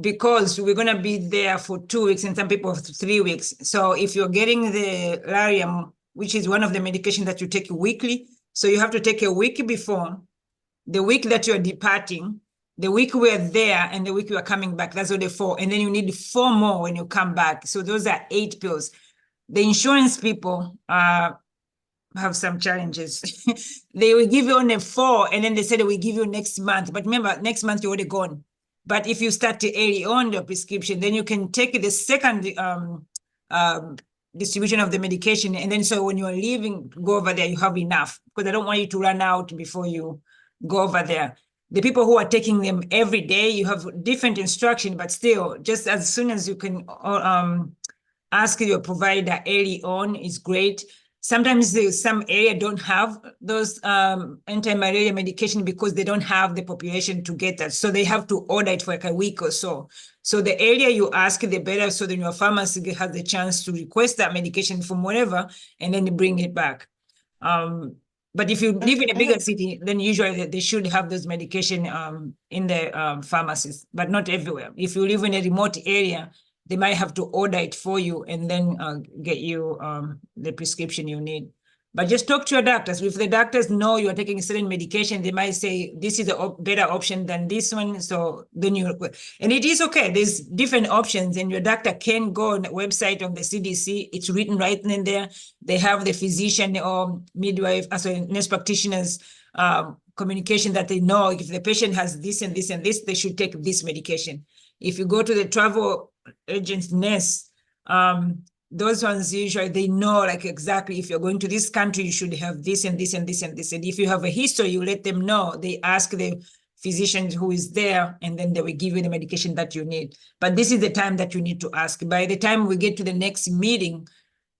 because we're going to be there for 2 weeks and some people for 3 weeks. So if you're getting the Lariam, which is one of the medications that you take weekly, so you have to take a week before, the week that you're departing, the week we're there, and the week you are coming back. That's what the 4. And then you need 4 more when you come back. So those are 8 pills. The insurance people have some challenges. They will give you only 4, and then they say they will give you next month. But remember, next month you're already gone. But if you start early on your prescription, then you can take the second distribution of the medication. And then so when you're leaving, go over there, you have enough. Because I don't want you to run out before you go over there. The people who are taking them every day, you have different instruction, but still, just as soon as you can ask your provider early on is great. Sometimes some area don't have those anti-malaria medication because they don't have the population to get that. So they have to order it for like a week or so. So the earlier you ask, the better, so then your pharmacy has the chance to request that medication from wherever and then bring it back. But if you live in a bigger city, then usually they should have those medication in the pharmacies, but not everywhere. If you live in a remote area, they might have to order it for you and then get you the prescription you need. But just talk to your doctors. If the doctors know you are taking a certain medication, they might say, this is a better option than this one. So then and it is okay. There's different options and your doctor can go on the website of the CDC. It's written right in there. They have the physician or midwife, nurse practitioners communication that they know if the patient has this and this and this, they should take this medication. If you go to the travel agent nurse, those ones usually they know like exactly if you're going to this country, you should have this and this and this and this. And if you have a history, you let them know. They ask the physician who is there, and then they will give you the medication that you need. But this is the time that you need to ask. By the time we get to the next meeting,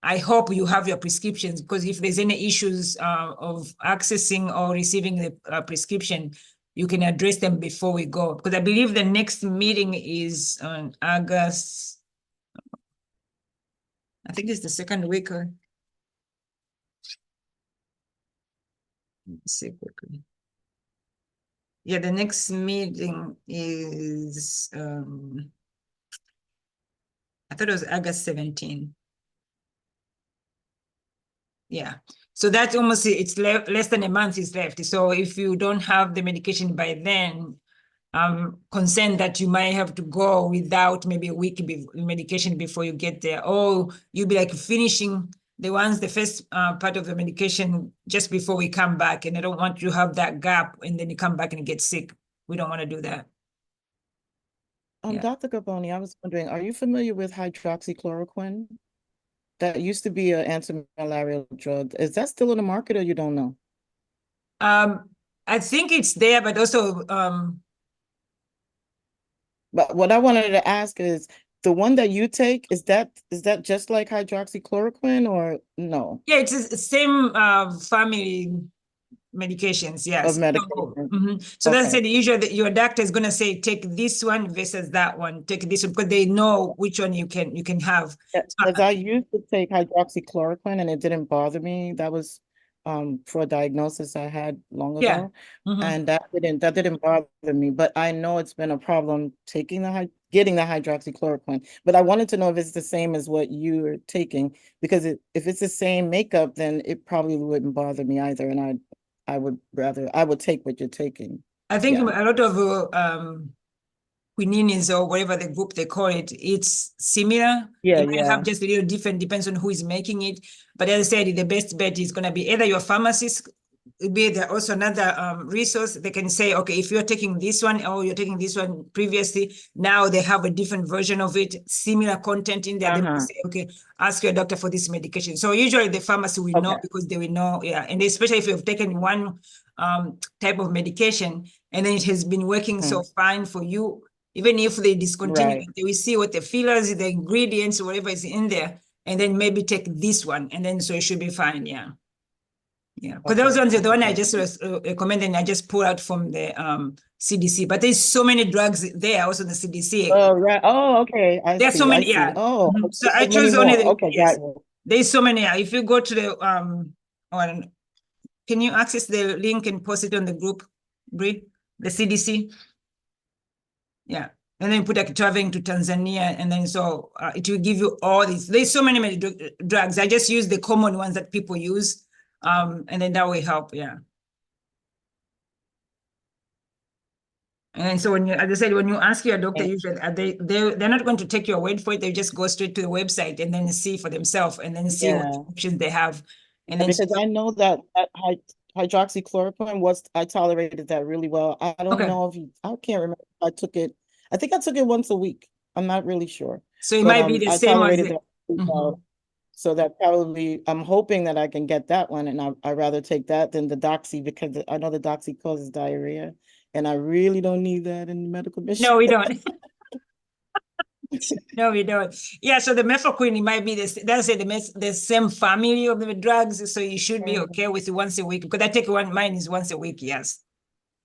I hope you have your prescriptions, because if there's any issues of accessing or receiving the prescription, you can address them before we go. Because I believe the next meeting is on August. I think it's the second week. Let's see quickly. Yeah, the next meeting is, I thought it was August 17. Yeah, so that's almost, it's less than a month is left. So if you don't have the medication by then, I'm concerned that you might have to go without maybe a week medication before you get there, or you'll be like finishing the first part of the medication just before we come back. And I don't want you to have that gap and then you come back and get sick. We don't want to do that. Yeah. Dr. Gaboni, I was wondering, are you familiar with hydroxychloroquine? That used to be an anti-malarial drug. Is that still in the market or you don't know? I think it's there, but also but what I wanted to ask is, the one that you take, is that just like hydroxychloroquine or no? Yeah, it's the same family medications, yes. Of medication. So that's Okay. it. Usually your doctor is gonna say, take this one versus that one, take this one, because they know which one you can have. Because I used to take hydroxychloroquine and it didn't bother me. That was for a diagnosis I had long Yeah. ago. And that didn't bother me. But I know it's been a problem taking getting the hydroxychloroquine. But I wanted to know if it's the same as what you're taking, because if it's the same makeup, then it probably wouldn't bother me either. And I would take what you're taking. I think Yeah. a lot of quinines or whatever the group they call it, it's similar. Yeah, It might yeah. have just a little different, depends on who is making it. But as I said, the best bet is gonna be either your pharmacist, be there also another resource. They can say, okay, if you're taking this one or you're taking this one previously, now they have a different version of it, similar content in there. They will say, okay, ask your doctor for this medication. So usually the pharmacy will know, because they will know, yeah. And especially if you've taken one type of medication and then it has been working so fine for you, even if they discontinue it, they will see what the fillers, the ingredients, whatever is in there, and then maybe take this one, and then so it should be fine, yeah. Yeah, because those ones are the one I just was recommending. I just pulled out from the CDC, but there's so many drugs there, also the CDC. Oh, right. Oh, okay. There's so many, yeah. Oh, So I so many chose only more. the, Okay, yes. got you. There's so many. If you go to the can you access the link and post it on the group, Brie? The CDC. Yeah. And then put like traveling to Tanzania, and then so it will give you all these. There's so many drugs. I just use the common ones that people use. And then that will help, yeah. And then so when you, as I said, when you ask your doctor, usually they're not going to take your word for it. They just go straight to the website and then see for themselves and then see what options they have. And then because I know that hydroxychloroquine I tolerated that really well. I don't know if I can't remember if I took it. I think I took it once a week. I'm not really sure. So it might be the same as that well. So that probably, I'm hoping that I can get that one, and I'd rather take that than the Doxy, because I know the Doxy causes diarrhea, and I really don't need that in the medical mission. No, we don't. No, we don't. Yeah, so the methylquine might be the same family of the drugs, so you should be okay with once a week. Because I take mine is once a week, yes.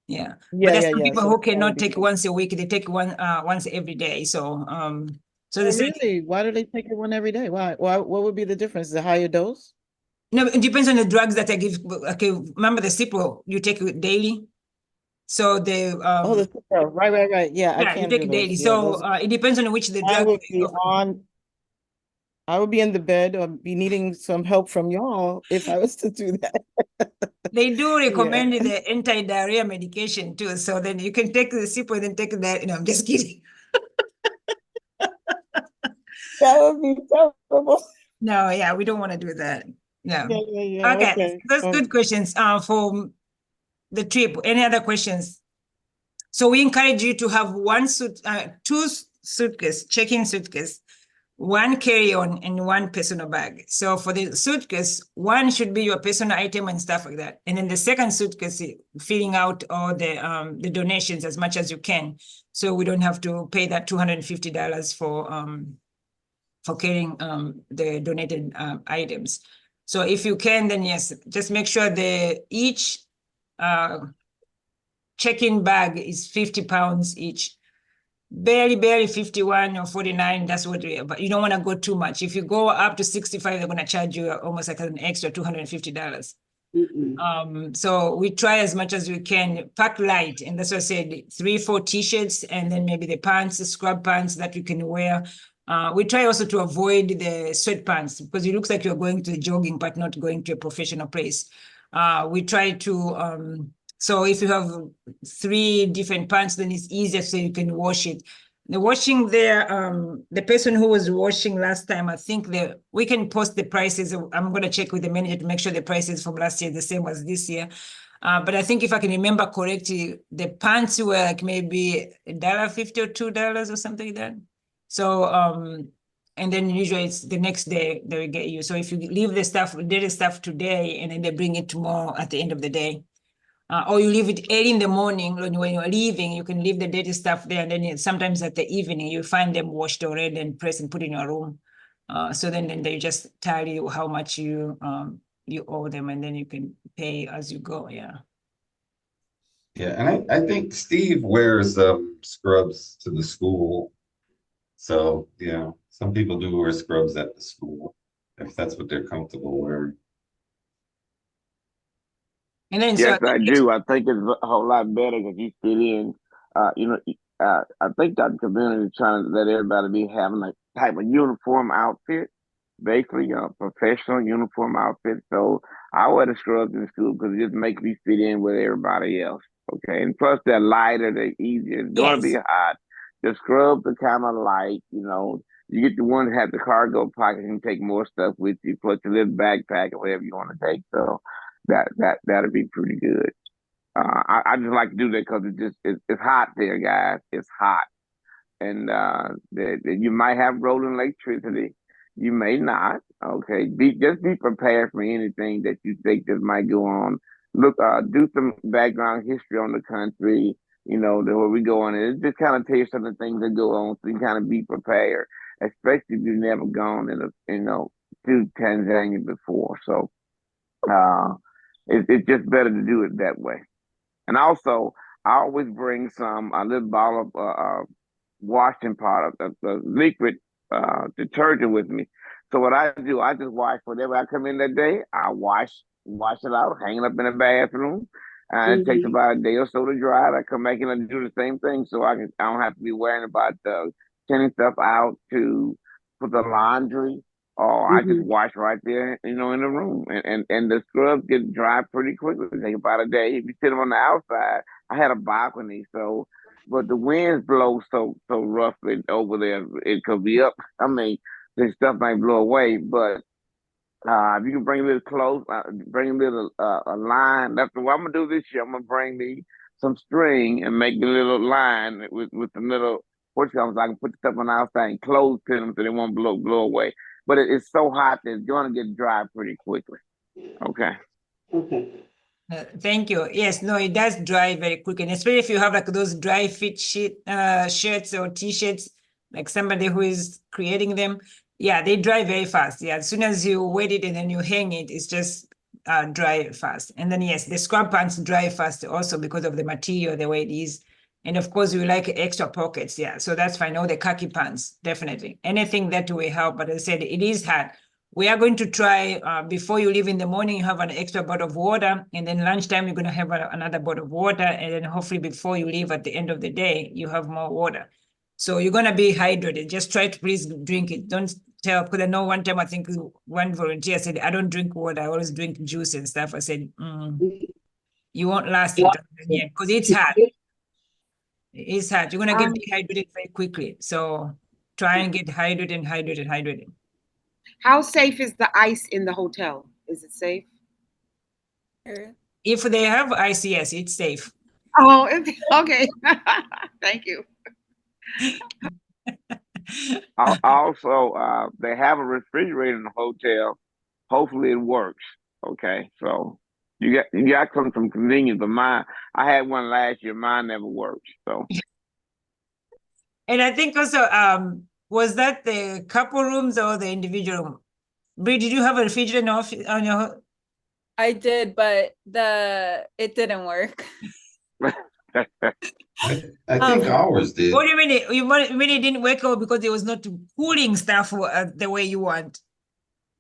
Yeah. But there's some people who cannot take once a week, they take one once every day. So so really, why do they take it one every day? Why? What would be the difference? The higher dose? No, it depends on the drugs that I give. Okay, remember the Cipro, you take it daily. So the the Cipro, right. Yeah, I can't you take it daily. So it depends on which the drug. I would be in the bed or be needing some help from y'all if I was to do that. They do recommend the anti-diarrhea medication too. So then you can take the Cipro and then take that. I'm just kidding. That would be terrible. No, yeah, we don't want to do that. Yeah. Yeah. Okay. That's good questions for the trip. Any other questions? So we encourage you to have two suitcases, check-in suitcase, one carry-on and one personal bag. So for the suitcase, one should be your personal item and stuff like that. And then the second suitcase, filling out all the donations as much as you can. So we don't have to pay that $250 for carrying the donated items. So if you can, then yes, just make sure each check-in bag is 50 pounds each. Barely 51 or 49, that's what but you don't want to go too much. If you go up to 65, they're going to charge you almost like an extra $250. So we try as much as we can, pack light. And that's what I said, 3-4 t-shirts, and then maybe the pants, the scrub pants that you can wear. We try also to avoid the sweatpants, because it looks like you're going to jogging, but not going to a professional place. We try to, so if you have 3 different pants, then it's easier so you can wash it. The washing there, the person who was washing last time, I think we can post the prices. I'm going to check with the manager to make sure the prices from last year are the same as this year. But I think if I can remember correctly, the pants were like maybe $1.50 or $2 or something like that. So, and then usually it's the next day they will get you. So if you leave the dirty stuff today, and then they bring it tomorrow at the end of the day. Or you leave it early in the morning when you're leaving, you can leave the dirty stuff there. And then sometimes at the evening, you find them washed already and pressed and put in your room. So then they just tell you how much you you owe them, and then you can pay as you go. Yeah. Yeah, and I think Steve wears scrubs to the school. So, yeah, some people do wear scrubs at the school if that's what they're comfortable wearing. And then Yes, so I do. I think it's a whole lot better because you fit in. I think that community is trying to let everybody be having a type of uniform outfit, basically a professional uniform outfit. So I wear the scrubs in school because it just makes me fit in with everybody else. Okay, and plus they're lighter, they're easier. It's going to be yes. hot. The scrubs are kind of light. You get the one that has the cargo pocket and take more stuff with you, plus your little backpack or whatever you want to take. So that'll be pretty good. I just like to do that because it's hot there, guys. It's hot, and you might have rolling electricity. You may not. Okay, just be prepared for anything that you think that might go on. Look, do some background history on the country. Where we go on, and it just kind of tell you some of the things that go on, so you kind of be prepared, especially if you've never gone to Tanzania before. So, it's just better to do it that way. And also, I always bring a little bottle of washing product, liquid detergent with me. So what I do, I just wash whatever I come in that day. I wash it out, hang it up in the bathroom, and it takes about a day or so to dry. I come back in and do the same thing, so I don't have to be worrying about sending stuff out for the laundry. Or I just wash right there, in the room, and the scrubs get dry pretty quickly. They take about a day. If you sit them on the outside, I had a balcony, but the winds blow so roughly over there, it could be up. I mean, this stuff might blow away, but if you can bring a little clothes, bring a little a line. That's what I'm gonna do this year. I'm gonna bring me some string and make a little line with the little what comes. I can put the stuff on the outside and close to them so they won't blow away. But it's so hot that it's gonna get dry pretty quickly. Okay. Okay. Thank you. Yes, no, it does dry very quick, and especially if you have like those dry fit shirts or t-shirts, like somebody who is creating them. Yeah, they dry very fast. Yeah, as soon as you wet it and then you hang it, it's just dry fast. And then yes, the scrub pants dry fast also because of the material, the way it is. And of course, we like extra pockets. Yeah, so that's fine. All the khaki pants, definitely. Anything that will help. But as I said, it is hard. We are going to try, before you leave in the morning, you have an extra bottle of water, and then lunchtime, you're going to have another bottle of water, and then hopefully before you leave at the end of the day, you have more water. So you're going to be hydrated. Just try to please drink it. Don't tell, because I know one time, I think one volunteer said, I don't drink water, I always drink juice and stuff. I said, you won't last it, because it's hard. It's hard. You're going to get dehydrated very quickly. So try and get hydrated. How safe is the ice in the hotel? Is it safe? If they have ice, yes, it's safe. Oh, okay. Thank you. Also, they have a refrigerator in the hotel. Hopefully, it works. Okay, so you got some convenience, but I had one last year. Mine never worked. So, and I think also, was that the couple rooms or the individual room? Brie, did you have a refrigerator on your? I did, but it didn't work. I think ours did. What do you mean? You mean it didn't work out because it was not cooling stuff the way you want?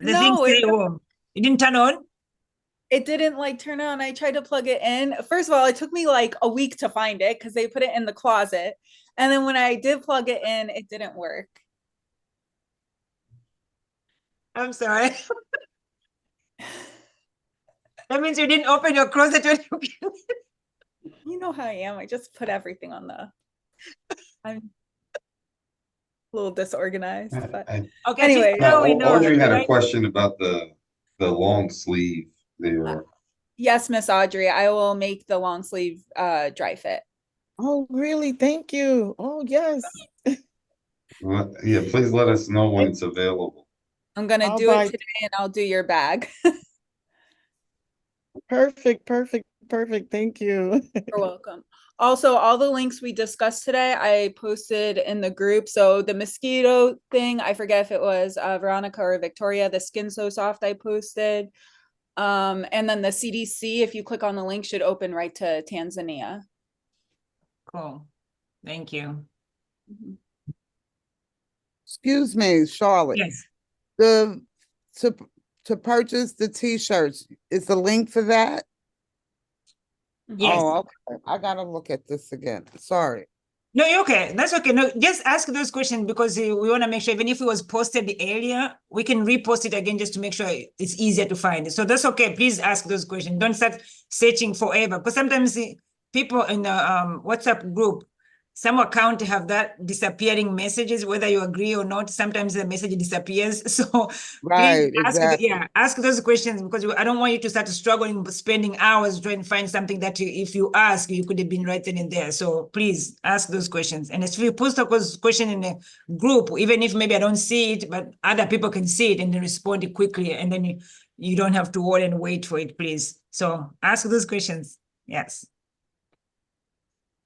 The thing stay warm. It didn't turn on? It didn't turn on. I tried to plug it in. First of all, it took me like a week to find it because they put it in the closet. And then when I did plug it in, it didn't work. I'm sorry. That means you didn't open your closet when you You know how I am. I just put everything on I'm a little disorganized. But okay. Anyway, Audrey had a question about the long sleeve there. Yes, Miss Audrey, I will make the long sleeve dry fit. Oh, really? Thank you. Oh, yes. Yeah, please let us know when it's available. I'm gonna do it today, and I'll do your bag. Perfect. Thank you. You're welcome. Also, all the links we discussed today, I posted in the group. So the mosquito thing, I forget if it was Veronica or Victoria, the Skin So Soft I posted. And then the CDC, if you click on the link, should open right to Tanzania. Cool. Thank you. Excuse me, Charlotte. Yes. The, to purchase the t-shirts, is the link for that? Yes. Oh, okay. I gotta look at this again. Sorry. No, you're okay. That's okay. No, just ask those questions because we want to make sure, even if it was posted earlier, we can repost it again just to make sure it's easier to find. So that's okay. Please ask those questions. Don't start searching forever. Because sometimes people in the WhatsApp group, some account have that disappearing messages, whether you agree or not. Sometimes the message disappears. So Right, please ask, exactly. ask those questions because I don't want you to start struggling, spending hours trying to find something that if you ask, you could have been right then and there. So please ask those questions. And if you post those questions in a group, even if maybe I don't see it, but other people can see it and then respond quickly, and then you don't have to worry and wait for it, please. So ask those questions. Yes.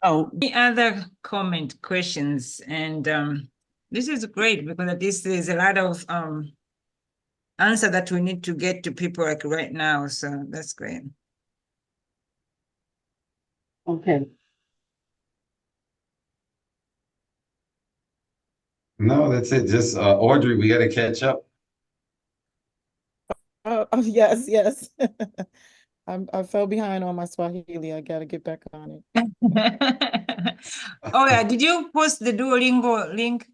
Oh, Any other questions? And this is great because this is a lot of answer that we need to get to people like right now. So that's great. Okay. No, that's it. Just Audrey, we got to catch up. oh, yes, yes. I fell behind on my Swahili. I gotta get back on it. Oh yeah, did you post the Duolingo link?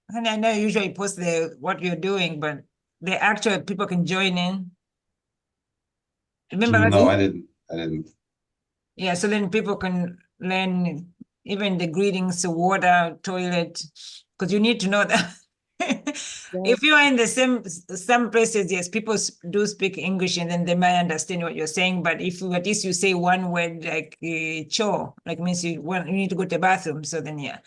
And I know you usually post what you're doing, but the actual people can join in. Remember No, that? I didn't. I didn't. Yeah, so then people can learn even the greetings, water, toilet, because you need to know that. If you are in the some places, yes, people do speak English and then they might understand what you're saying. But if at least you say one word like chore, like means you need to go to the bathroom. So then, yeah.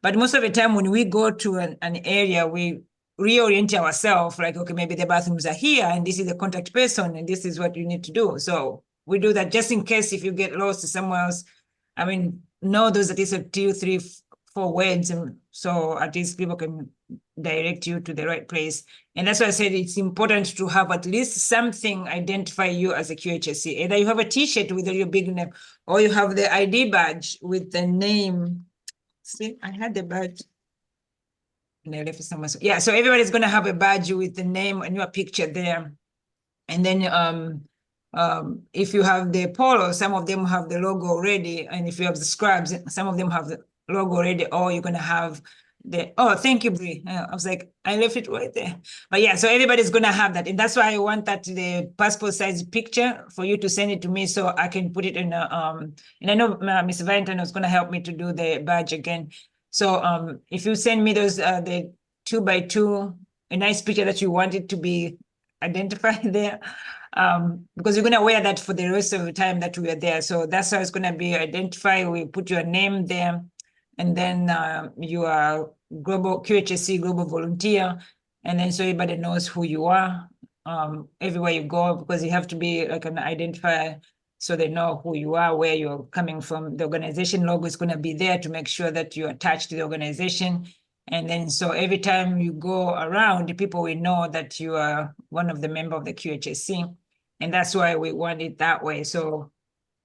But most of the time when we go to an area, we reorient ourselves like, okay, maybe the bathrooms are here and this is the contact person and this is what you need to do. So we do that just in case if you get lost somewhere else. I mean, know those at least 2, 3, 4 words, and so at least people can direct you to the right place. And that's why I said it's important to have at least something identify you as a QHSC. Either you have a T-shirt with your big name, or you have the ID badge with the name. See, I had the badge. And I left it somewhere. Yeah, so everybody's gonna have a badge with the name and your picture there. And then if you have the polo, some of them have the logo already. And if you have the scrubs, some of them have the logo already, or you're gonna have oh, thank you, Brie. I was like, I left it right there. But yeah, so everybody's gonna have that. And that's why I want that the passport size picture for you to send it to me so I can put it in and I know Ms. Valentine was gonna help me to do the badge again. So if you send me those the 2x2, a nice picture that you want it to be identified there, because you're gonna wear that for the rest of the time that we are there. So that's how it's gonna be identified. We put your name there, and then you are global QHSC global volunteer, and then so everybody knows who you are everywhere you go, because you have to be like an identifier so they know who you are, where you're coming from. The organization logo is going to be there to make sure that you're attached to the organization. And then so every time you go around, the people will know that you are one of the members of the QHSC. And that's why we want it that way. So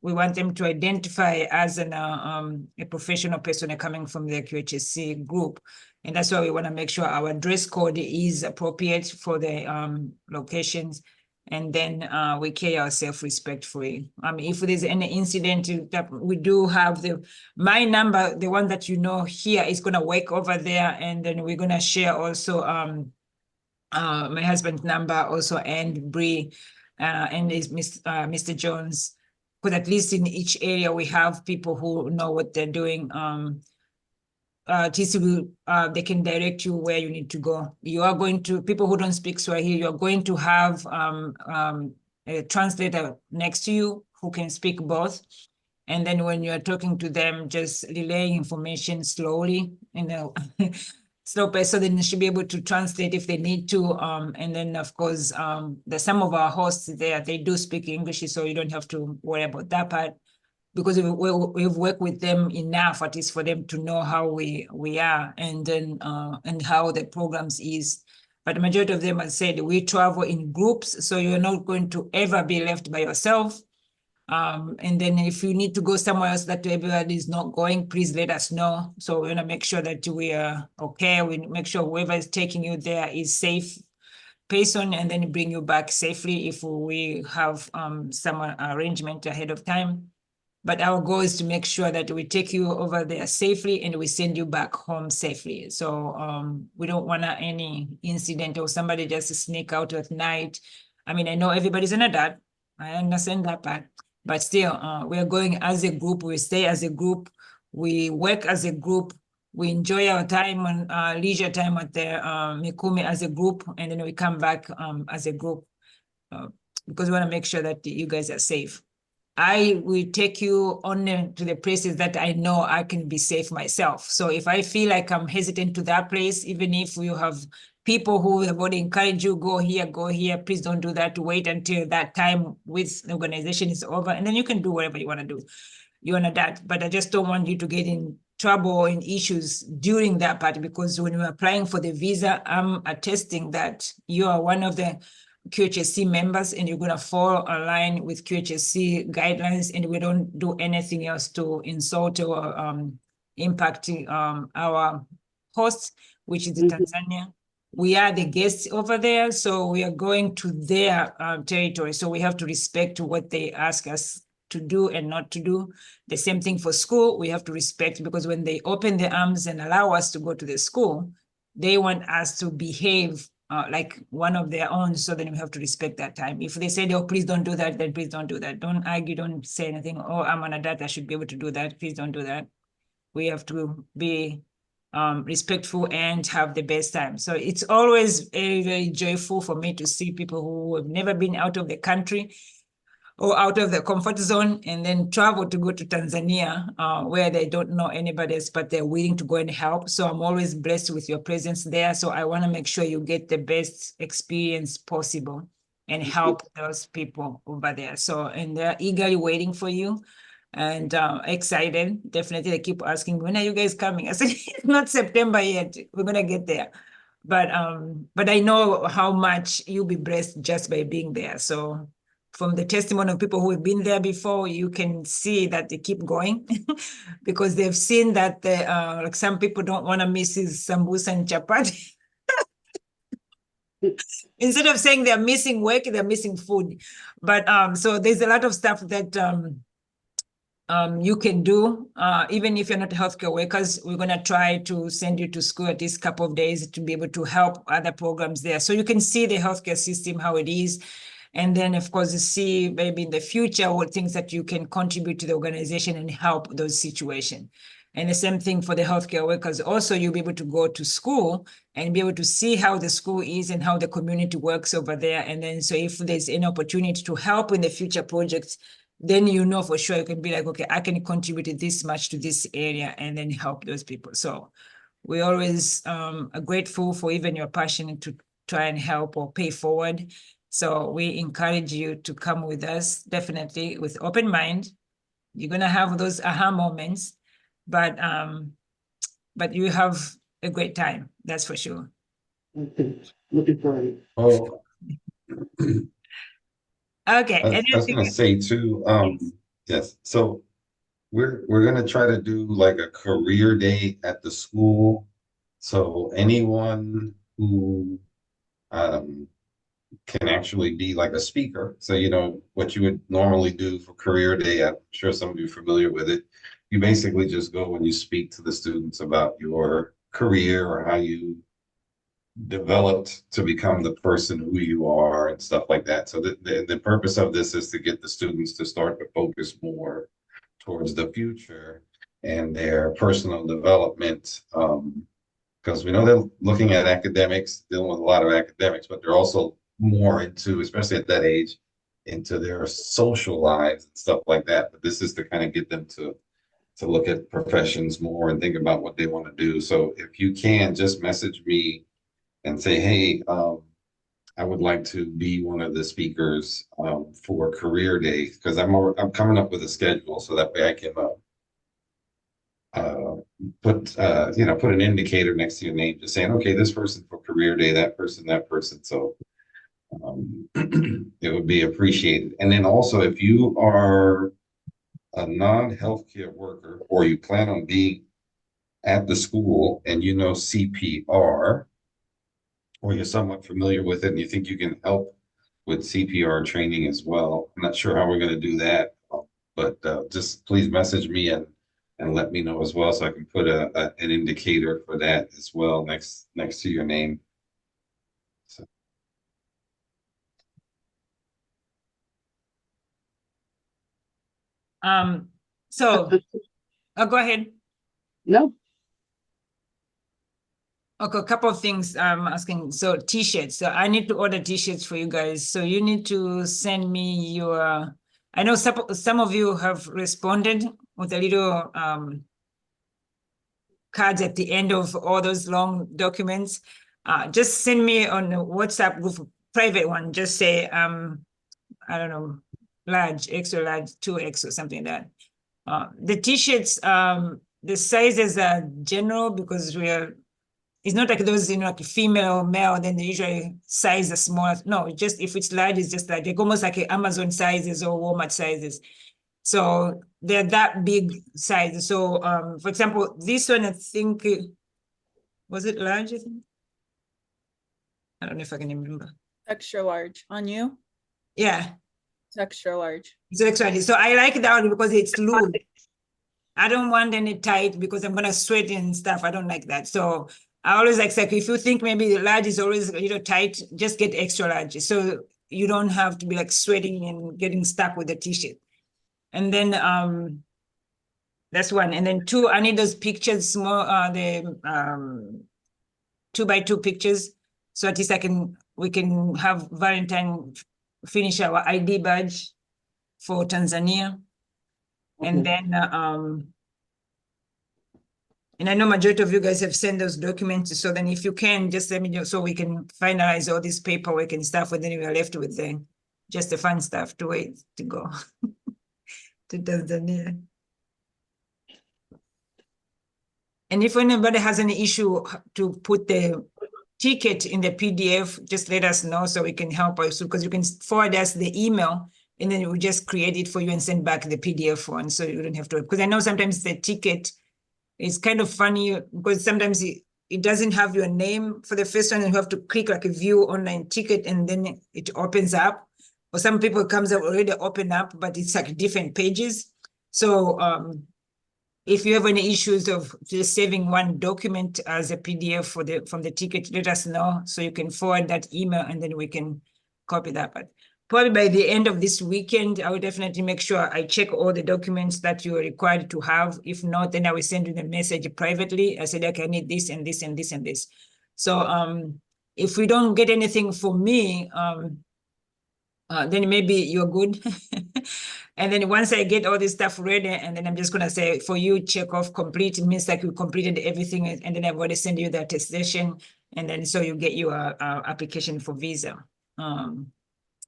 we want them to identify as a professional person coming from the QHSC group. And that's why we want to make sure our dress code is appropriate for the locations. And then we carry ourselves respectfully. If there's any incident, we do have my number, the one that you know here, is going to work over there. And then we're going to share also my husband's number also, and Bree and Mr. Jones. Because at least in each area we have people who know what they're doing. They can direct you where you need to go. You are going to, people who don't speak Swahili, you're going to have a translator next to you who can speak both. And then when you're talking to them, just relay information slowly, slow pace, so then they should be able to translate if they need to. And then of course, there's some of our hosts there, they do speak English, so you don't have to worry about that part, because we've worked with them enough, at least for them to know how we are, and then and how the programs is. but the majority of them have said we travel in groups, so you're not going to ever be left by yourself. And then if you need to go somewhere else that everybody is not going, please let us know. So we're gonna make sure that we are okay. We make sure whoever is taking you there is safe person, and then bring you back safely if we have some arrangement ahead of time. But our goal is to make sure that we take you over there safely and we send you back home safely. So we don't want any incident or somebody just sneak out at night. I mean, I know everybody's an adult. I understand that part. But still, we are going as a group. We stay as a group. We work as a group. We enjoy our time on leisure time at the Mikumi as a group, and then we come back as a group because we want to make sure that you guys are safe. I will take you only to the places that I know I can be safe myself. So if I feel like I'm hesitant to that place, even if you have people who have already encouraged you, go here, please don't do that. Wait until that time with the organization is over, and then you can do whatever you want to do. You want that, but I just don't want you to get in trouble and issues during that part, because when you're applying for the visa, I'm attesting that you are one of the QHSC members and you're going to fall align with QHSC guidelines, and we don't do anything else to insult or impact our hosts, which is the Tanzania. We are the guests over there, so we are going to their territory. So we have to respect what they ask us to do and not to do. The same thing for school, we have to respect, because when they open their arms and allow us to go to the school, they want us to behave like one of their own, so then we have to respect that time. If they say, oh, please don't do that, then please don't do that. Don't argue, don't say anything, oh, I'm an adult, I should be able to do that. Please don't do that. We have to be respectful and have the best time. So it's always very, very joyful for me to see people who have never been out of the country or out of the comfort zone and then travel to go to Tanzania where they don't know anybody else, but they're willing to go and help. So I'm always blessed with your presence there. So I want to make sure you get the best experience possible and help those people over there. So, and they're eagerly waiting for you and excited. Definitely, they keep asking, when are you guys coming? I said, it's not September yet. We're going to get there. But I know how much you'll be blessed just by being there. So from the testimony of people who have been there before, you can see that they keep going because they've seen that like some people don't want to miss his sambusa and chapati. Instead of saying they're missing work, they're missing food. But so there's a lot of stuff that you can do, even if you're not healthcare workers. We're going to try to send you to school at least a couple of days to be able to help other programs there. So you can see the healthcare system, how it is. And then, of course, you see maybe in the future what things that you can contribute to the organization and help those situations. And the same thing for the healthcare workers. Also, you'll be able to go to school and be able to see how the school is and how the community works over there. And then, so if there's any opportunity to help in the future projects, then you know for sure you can be like, okay, I can contribute this much to this area and then help those people. So we always are grateful for even your passion to try and help or pay forward. So we encourage you to come with us, definitely with open mind. You're gonna have those aha moments, but you have a great time, that's for sure. Okay, looking forward. Oh, Okay. I was gonna say too, yes, so we're gonna try to do like a career day at the school. So anyone who can actually be like a speaker. So, you know, what you would normally do for career day, I'm sure some of you are familiar with it. You basically just go and you speak to the students about your career or how you developed to become the person who you are and stuff like that. So the purpose of this is to get the students to start to focus more towards the future and their personal development. Because we know they're looking at academics, dealing with a lot of academics, but they're also more into, especially at that age, into their social lives and stuff like that. But this is to kind of get them to look at professions more and think about what they want to do. So if you can, just message me and say, hey, I would like to be one of the speakers for career day, because I'm coming up with a schedule so that way I can put put an indicator next to your name, just saying, okay, this person for career day, that person, that person. So it would be appreciated. And then also, if you are a non-healthcare worker or you plan on being at the school and you know CPR, or you're somewhat familiar with it and you think you can help with CPR training as well. I'm not sure how we're going to do that, but just please message me and let me know as well, so I can put an indicator for that as well next to your name. So. Go ahead. No. Okay, a couple of things I'm asking. So t-shirts. So I need to order t-shirts for you guys. So you need to send me your, I know some of you have responded with a little cards at the end of all those long documents. Just send me on the WhatsApp group, private one. Just say, I don't know, large, extra large, 2X or something like that. The t-shirts, the sizes are general because it's not like those, like female or male, then they usually size the small. No, just if it's large, it's just like almost like Amazon sizes or Walmart sizes. So they're that big size. So for example, this one, I think, was it large? I think. I don't know if I can remember. Extra large on you? Yeah. It's extra large. It's extra large. So I like that one because it's loose. I don't want any tight because I'm gonna sweat and stuff. I don't like that. So I always accept, if you think maybe large is always a little tight, just get extra large. So you don't have to be like sweating and getting stuck with the t-shirt. And then that's one. And then two, I need those pictures, small, the 2x2 pictures. So at least we can have Valentine finish our ID badge for Tanzania. Okay. And then and I know majority of you guys have sent those documents. So then if you can, just let me know so we can finalize all this paperwork and stuff, and then we are left with just the fun stuff to wait to go to Tanzania. And if anybody has any issue to put the ticket in the PDF, just let us know so we can help us, because you can forward us the email and then we just create it for you and send back the PDF one, so you don't have to, because I know sometimes the ticket is kind of funny because sometimes it doesn't have your name for the first one, and you have to click like a view online ticket and then it opens up. Or some people it comes up already open up, but it's like different pages. So if you have any issues of just saving one document as a PDF from the ticket, let us know so you can forward that email and then we can copy that. But probably by the end of this weekend, I will definitely make sure I check all the documents that you are required to have. If not, then I will send you the message privately. I said, okay, I need this and this and this and this. So if we don't get anything for me, then maybe you're good. And then once I get all this stuff ready, and then I'm just gonna say, for you, check off complete. It means like you completed everything, and then I've already sent you the attestation, and then so you get your application for visa.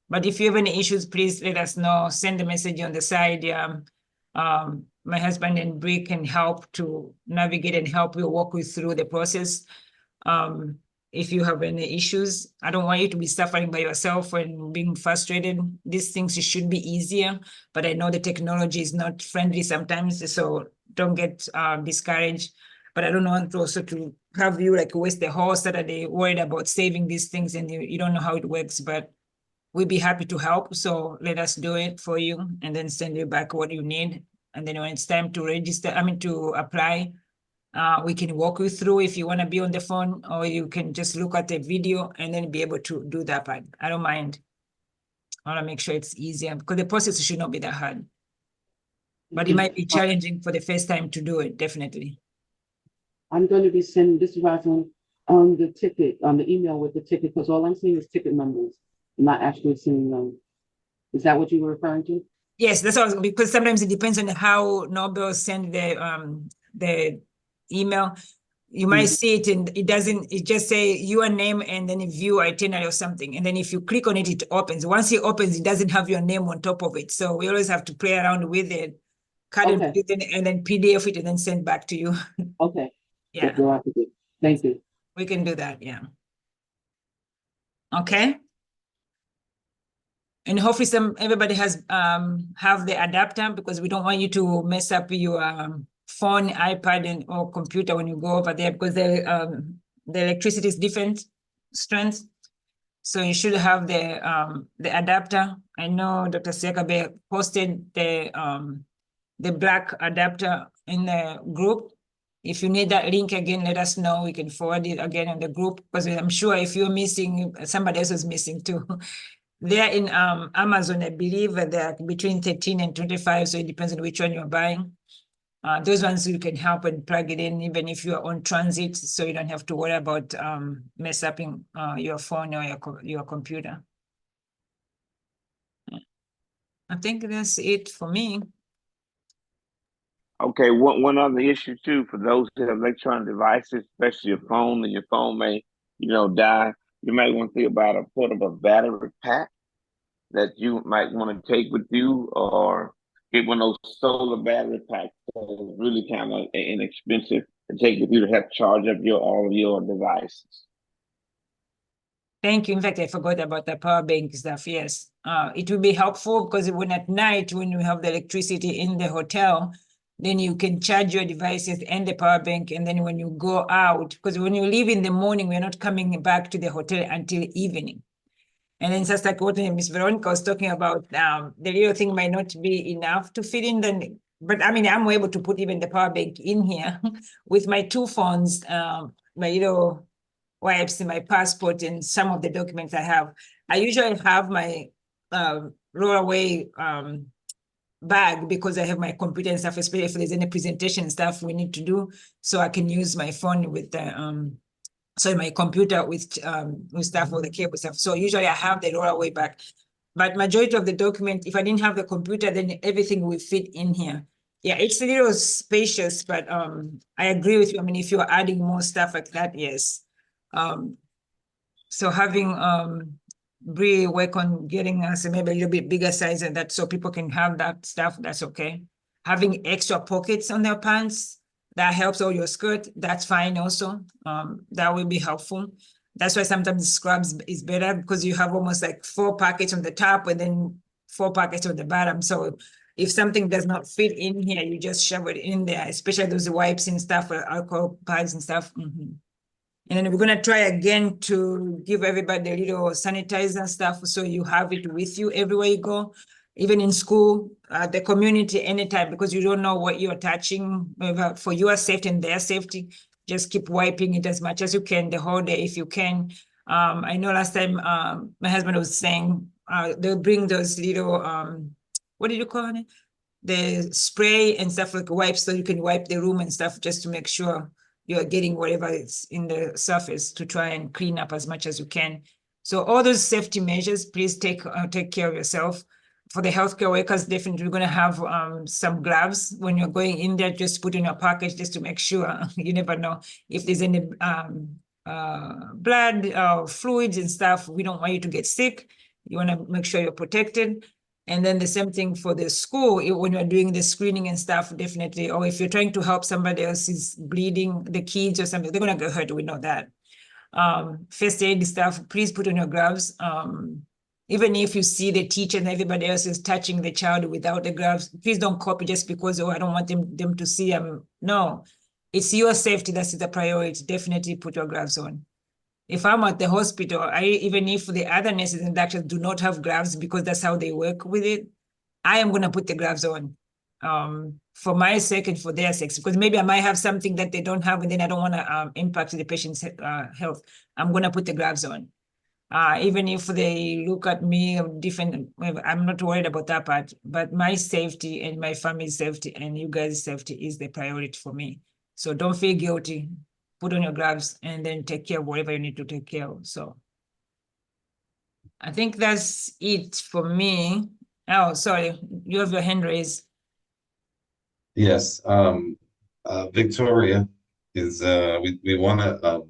But if you have any issues, please let us know. Send a message on the side. My husband and Brie can help to navigate and help you, walk you through the process. If you have any issues, I don't want you to be suffering by yourself and being frustrated. These things should be easier, but I know the technology is not friendly sometimes, so don't get discouraged. But I don't want to also to have you like waste the whole Saturday worried about saving these things and you don't know how it works, but we'd be happy to help. So let us do it for you and then send you back what you need. And then when it's time to register, to apply, we can walk you through if you want to be on the phone, or you can just look at the video and then be able to do that part. I don't mind. I want to make sure it's easier because the process should not be that hard. But it might be challenging for the first time to do it, definitely. I'm going to be sending this writing on the ticket, on the email with the ticket, because all I'm seeing is ticket numbers. I'm not actually seeing them. Is that what you were referring to? Yes, that's all, because sometimes it depends on how Nobel send the email. You might see it and it just say your name and then view itinerary or something. And then if you click on it, it opens. Once it opens, it doesn't have your name on top of it. So we always have to play around with it cut Okay. it and then PDF it and then send back to you. Okay. Yeah, That's what I have to do. Thank you. we can do that, yeah. Okay. And hopefully everybody has have the adapter, because we don't want you to mess up your phone, iPad, or computer when you go over there, because the electricity is different strength. So you should have the adapter. I know Dr. Sekabe posted the black adapter in the group. If you need that link again, let us know. We can forward it again in the group, because I'm sure if you're missing, somebody else is missing too. They're in Amazon, I believe they're between 13 and 25, so it depends on which one you're buying. Those ones you can help and plug it in, even if you're on transit, so you don't have to worry about mess upping your phone or your computer. I think that's it for me. Okay, one other issue too, for those who have electronic devices, especially your phone, and your phone may, die, you might want to think about a portable battery pack that you might want to take with you, or get one of those solar battery packs that is really kind of inexpensive to take with you to help charge up all of your devices. Thank you. In fact, I forgot about the power bank stuff. Yes, it will be helpful, because when at night, when you have the electricity in the hotel, then you can charge your devices and the power bank. And then when you go out, because when you leave in the morning, we're not coming back to the hotel until evening. And then just like what Ms. Veronica was talking about, the little thing might not be enough to fit in. But I mean, I'm able to put even the power bank in here with my two phones, my little wipes, my passport, and some of the documents I have. I usually have my rollaway bag, because I have my computer and stuff, especially if there's any presentation stuff we need to do, so I can use my phone with the my computer with stuff or the cable stuff. So usually I have the rollaway bag, but majority of the document, if I didn't have the computer, then everything will fit in here. Yeah, it's a little spacious, but I agree with you. I mean, if you're adding more stuff like that, yes. So having Bree work on getting us maybe a little bit bigger size, and that, so people can have that stuff, that's okay. Having extra pockets on their pants, that helps, all your skirt, that's fine also. That will be helpful. That's why sometimes scrubs is better, because you have almost like 4 pockets on the top and then 4 pockets on the bottom. So if something does not fit in here, you just shove it in there, especially those wipes and stuff, or alcohol pads and stuff. And then we're gonna try again to give everybody a little sanitizer stuff, so you have it with you everywhere you go, even in school, the community, anytime, because you don't know what you're touching. For your safety and their safety, just keep wiping it as much as you can the whole day if you can. I know last time my husband was saying they'll bring those little, what did you call it? The spray and stuff, like wipes, so you can wipe the room and stuff, just to make sure you're getting whatever is in the surface, to try and clean up as much as you can. So all those safety measures, please take care of yourself. For the healthcare workers, definitely we're gonna have some gloves when you're going in there, just put in your pocket, just to make sure. You never know if there's any blood, fluids and stuff. We don't want you to get sick. You wanna make sure you're protected. And then the same thing for the school, when you're doing the screening and stuff, definitely, or if you're trying to help somebody else is bleeding, the kids or something, they're gonna get hurt, we know that. First aid stuff, please put on your gloves. Even if you see the teacher and everybody else is touching the child without the gloves, please don't copy just because, oh, I don't want them to see them. No, it's your safety that's the priority. Definitely put your gloves on. If I'm at the hospital, even if the other nurses and doctors do not have gloves, because that's how they work with it, I am gonna put the gloves on, for my sake and for their sake, because maybe I might have something that they don't have, and then I don't wanna impact the patient's health. I'm gonna put the gloves on. Even if they look at me different, I'm not worried about that part, but my safety and my family's safety and you guys' safety is the priority for me. So don't feel guilty. Put on your gloves and then take care of whatever you need to take care of. So I think that's it for me. Oh, sorry, you have your hand raised. Yes, Victoria is, we want to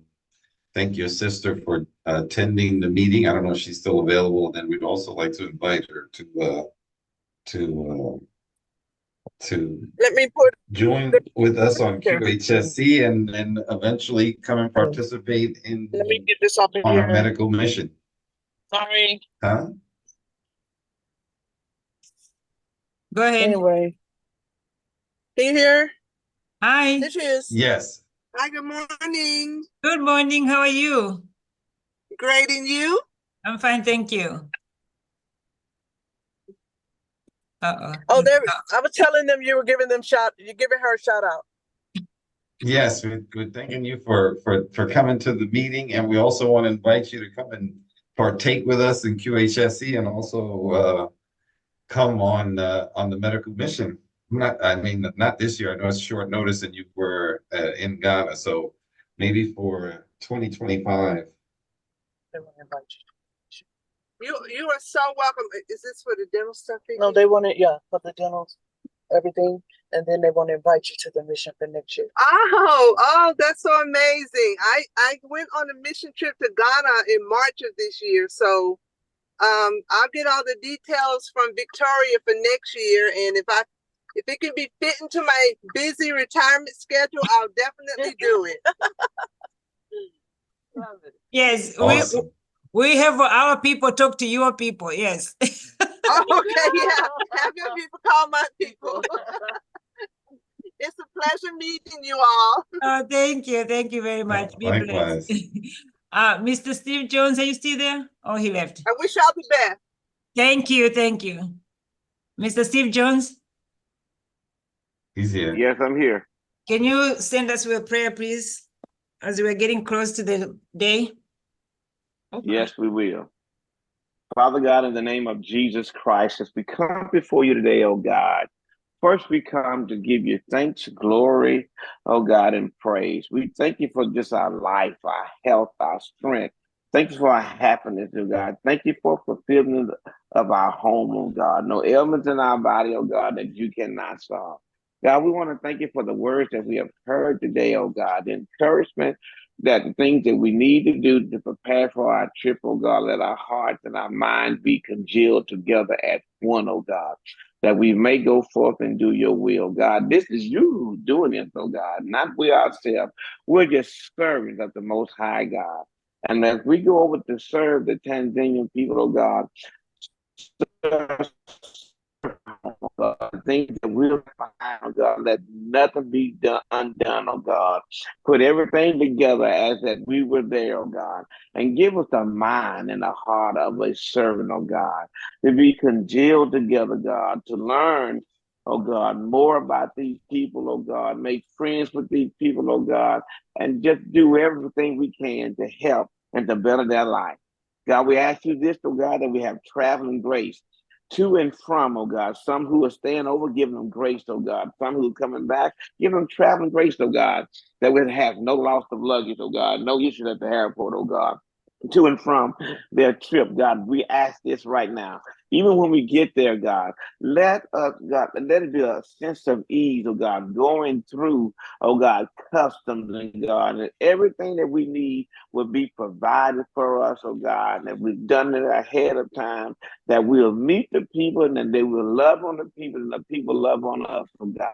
thank your sister for attending the meeting. I don't know if she's still available. Then we'd also like to invite her to to Let me put join with us on QHSC and then eventually come and participate let me in get this up in on our here. medical mission. Sorry. Huh? Go ahead. Anyway. Can you hear? Hi. There she is. Yes. Hi, good morning. Good morning. How are you? Great, and you? I'm fine, thank you. Oh, there. I was telling them you're giving her a shout out. Yes, we're thanking you for coming to the meeting, and we also want to invite you to come and partake with us in QHSC and also come on the medical mission. Not this year. I know it's short notice and you were in Ghana, so maybe for 2025. They want to invite you. You are so welcome. Is this for the dental stuff? No, they want it, yeah, for the dental, everything. And then they want to invite you to the mission for next year. Oh, that's so amazing. I went on a mission trip to Ghana in March of this year. So I'll get all the details from Victoria for next year. And if it can be fit into my busy retirement schedule, I'll definitely do it. Love it. Yes, Awesome. we have our people talk to your people. Yes. Okay, yeah. Have your people call my people. It's a pleasure meeting you all. Oh, thank you. Thank you very much. Be Likewise. blessed. Mr. Steve Jones, are you still there? Oh, he left. I wish y'all the best. Thank you. Thank you. Mr. Steve Jones, He's here. Yes, I'm here. can you send us with a prayer, please, as we're getting close to the day? Okay. Yes, we will. Father God, in the name of Jesus Christ, as we come before you today, oh God, first we come to give you thanks, glory, oh God, and praise. We thank you for just our life, our health, our strength. Thank you for our happiness, oh God. Thank you for fulfillment of our home, oh God. No ailments in our body, oh God, that you cannot solve. God, we want to thank you for the words that we have heard today, oh God, the encouragement that the things that we need to do to prepare for our trip, oh God, let our hearts and our minds be congealed together as one, oh God, that we may go forth and do your will, God. This is you doing it, oh God, not we ourselves. We're just servants of the Most High God. And as we go over to serve the Tanzanian people, oh God, things that we'll find, oh God, let nothing be done undone, oh God. Put everything together as that we were there, oh God, and give us the mind and the heart of a servant, oh God, to be congealed together, God, to learn, oh God, more about these people, oh God, make friends with these people, oh God, and just do everything we can to help and to better their life. God, we ask you this, oh God, that we have traveling grace to and from, oh God. Some who are staying over, give them grace, oh God. Some who are coming back, give them traveling grace, oh God, that we have no loss of luggage, oh God, no issues at the airport, oh God. To and from their trip, God, we ask this right now. Even when we get there, God, let us, God, let it be a sense of ease, oh God, going through, oh God, customs, and God, and everything that we need will be provided for us, oh God, and that we've done it ahead of time, that we'll meet the people and that they will love on the people and the people love on us, oh God.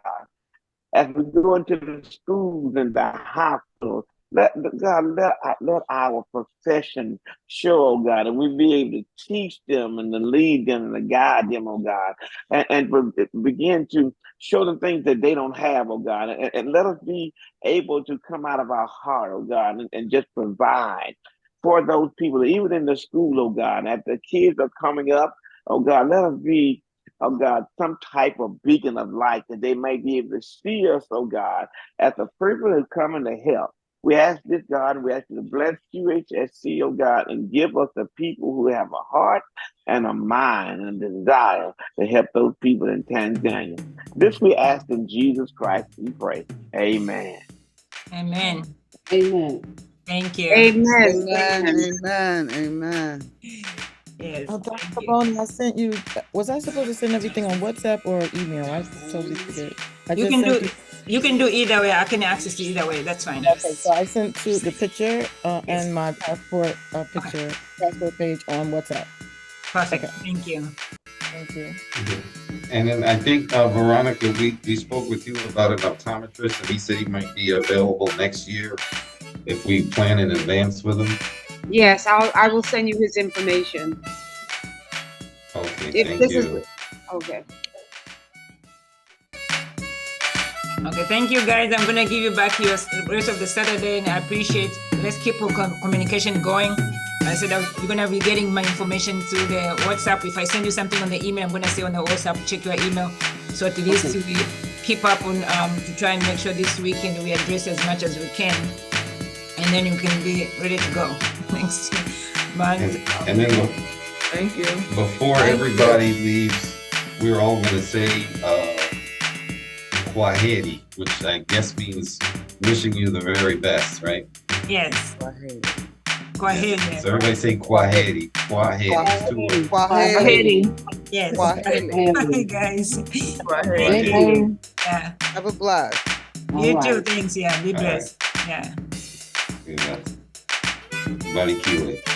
As we go into the schools and the hospitals, let our profession show, oh God, and we be able to teach them and to lead them and to guide them, oh God, and begin to show them things that they don't have, oh God, and let us be able to come out of our heart, oh God, and just provide for those people, even in the school, oh God, as the kids are coming up, oh God, let us be, oh God, some type of beacon of light that they may be able to see us, oh God, as the people who are coming to help. We ask this, God, we ask you to bless QHSC, oh God, and give us the people who have a heart and a mind and a desire to help those people in Tanzania. This we ask in Jesus Christ, we pray. Amen. Amen. Amen. Thank you. Amen. Amen. Yes. Oh, Dr. Thank you. Boney, I sent you, was I supposed to send everything on WhatsApp or email? I totally forget. You can do either way. I can access you either way. That's fine. Okay, so I sent you the picture and my passport passport page on WhatsApp. Perfect. Okay. Thank you. Thank you. And then I think, Veronica, we spoke with you about an optometrist, and he said he might be available next year if we plan in advance with him. Yes, I will send you his information. Okay, If thank this you. is, okay. Okay, thank you guys. I'm gonna give you back your rest of the Saturday, and I appreciate. Let's keep our communication going. I said you're gonna be getting my information through the WhatsApp. If I send you something on the email, I'm gonna say on the WhatsApp, check your email. So at least we keep up on to try and make sure this weekend we address as much as we can, and then you can be ready to go next month. And then Thank you. before everybody leaves, we're all gonna say, Kwaheri, which I guess means wishing you the very best, right? Yes. Go ahead. So everybody say Kwaheri. Kwaheri. It's two words. Kwaheri. Yes. Kwaheri. Bye, guys. Kwaheri. Yeah. Have a blast. You All too. right. Thanks. Yeah. Be All right. blessed. Yeah. Yeah. Barikiwe.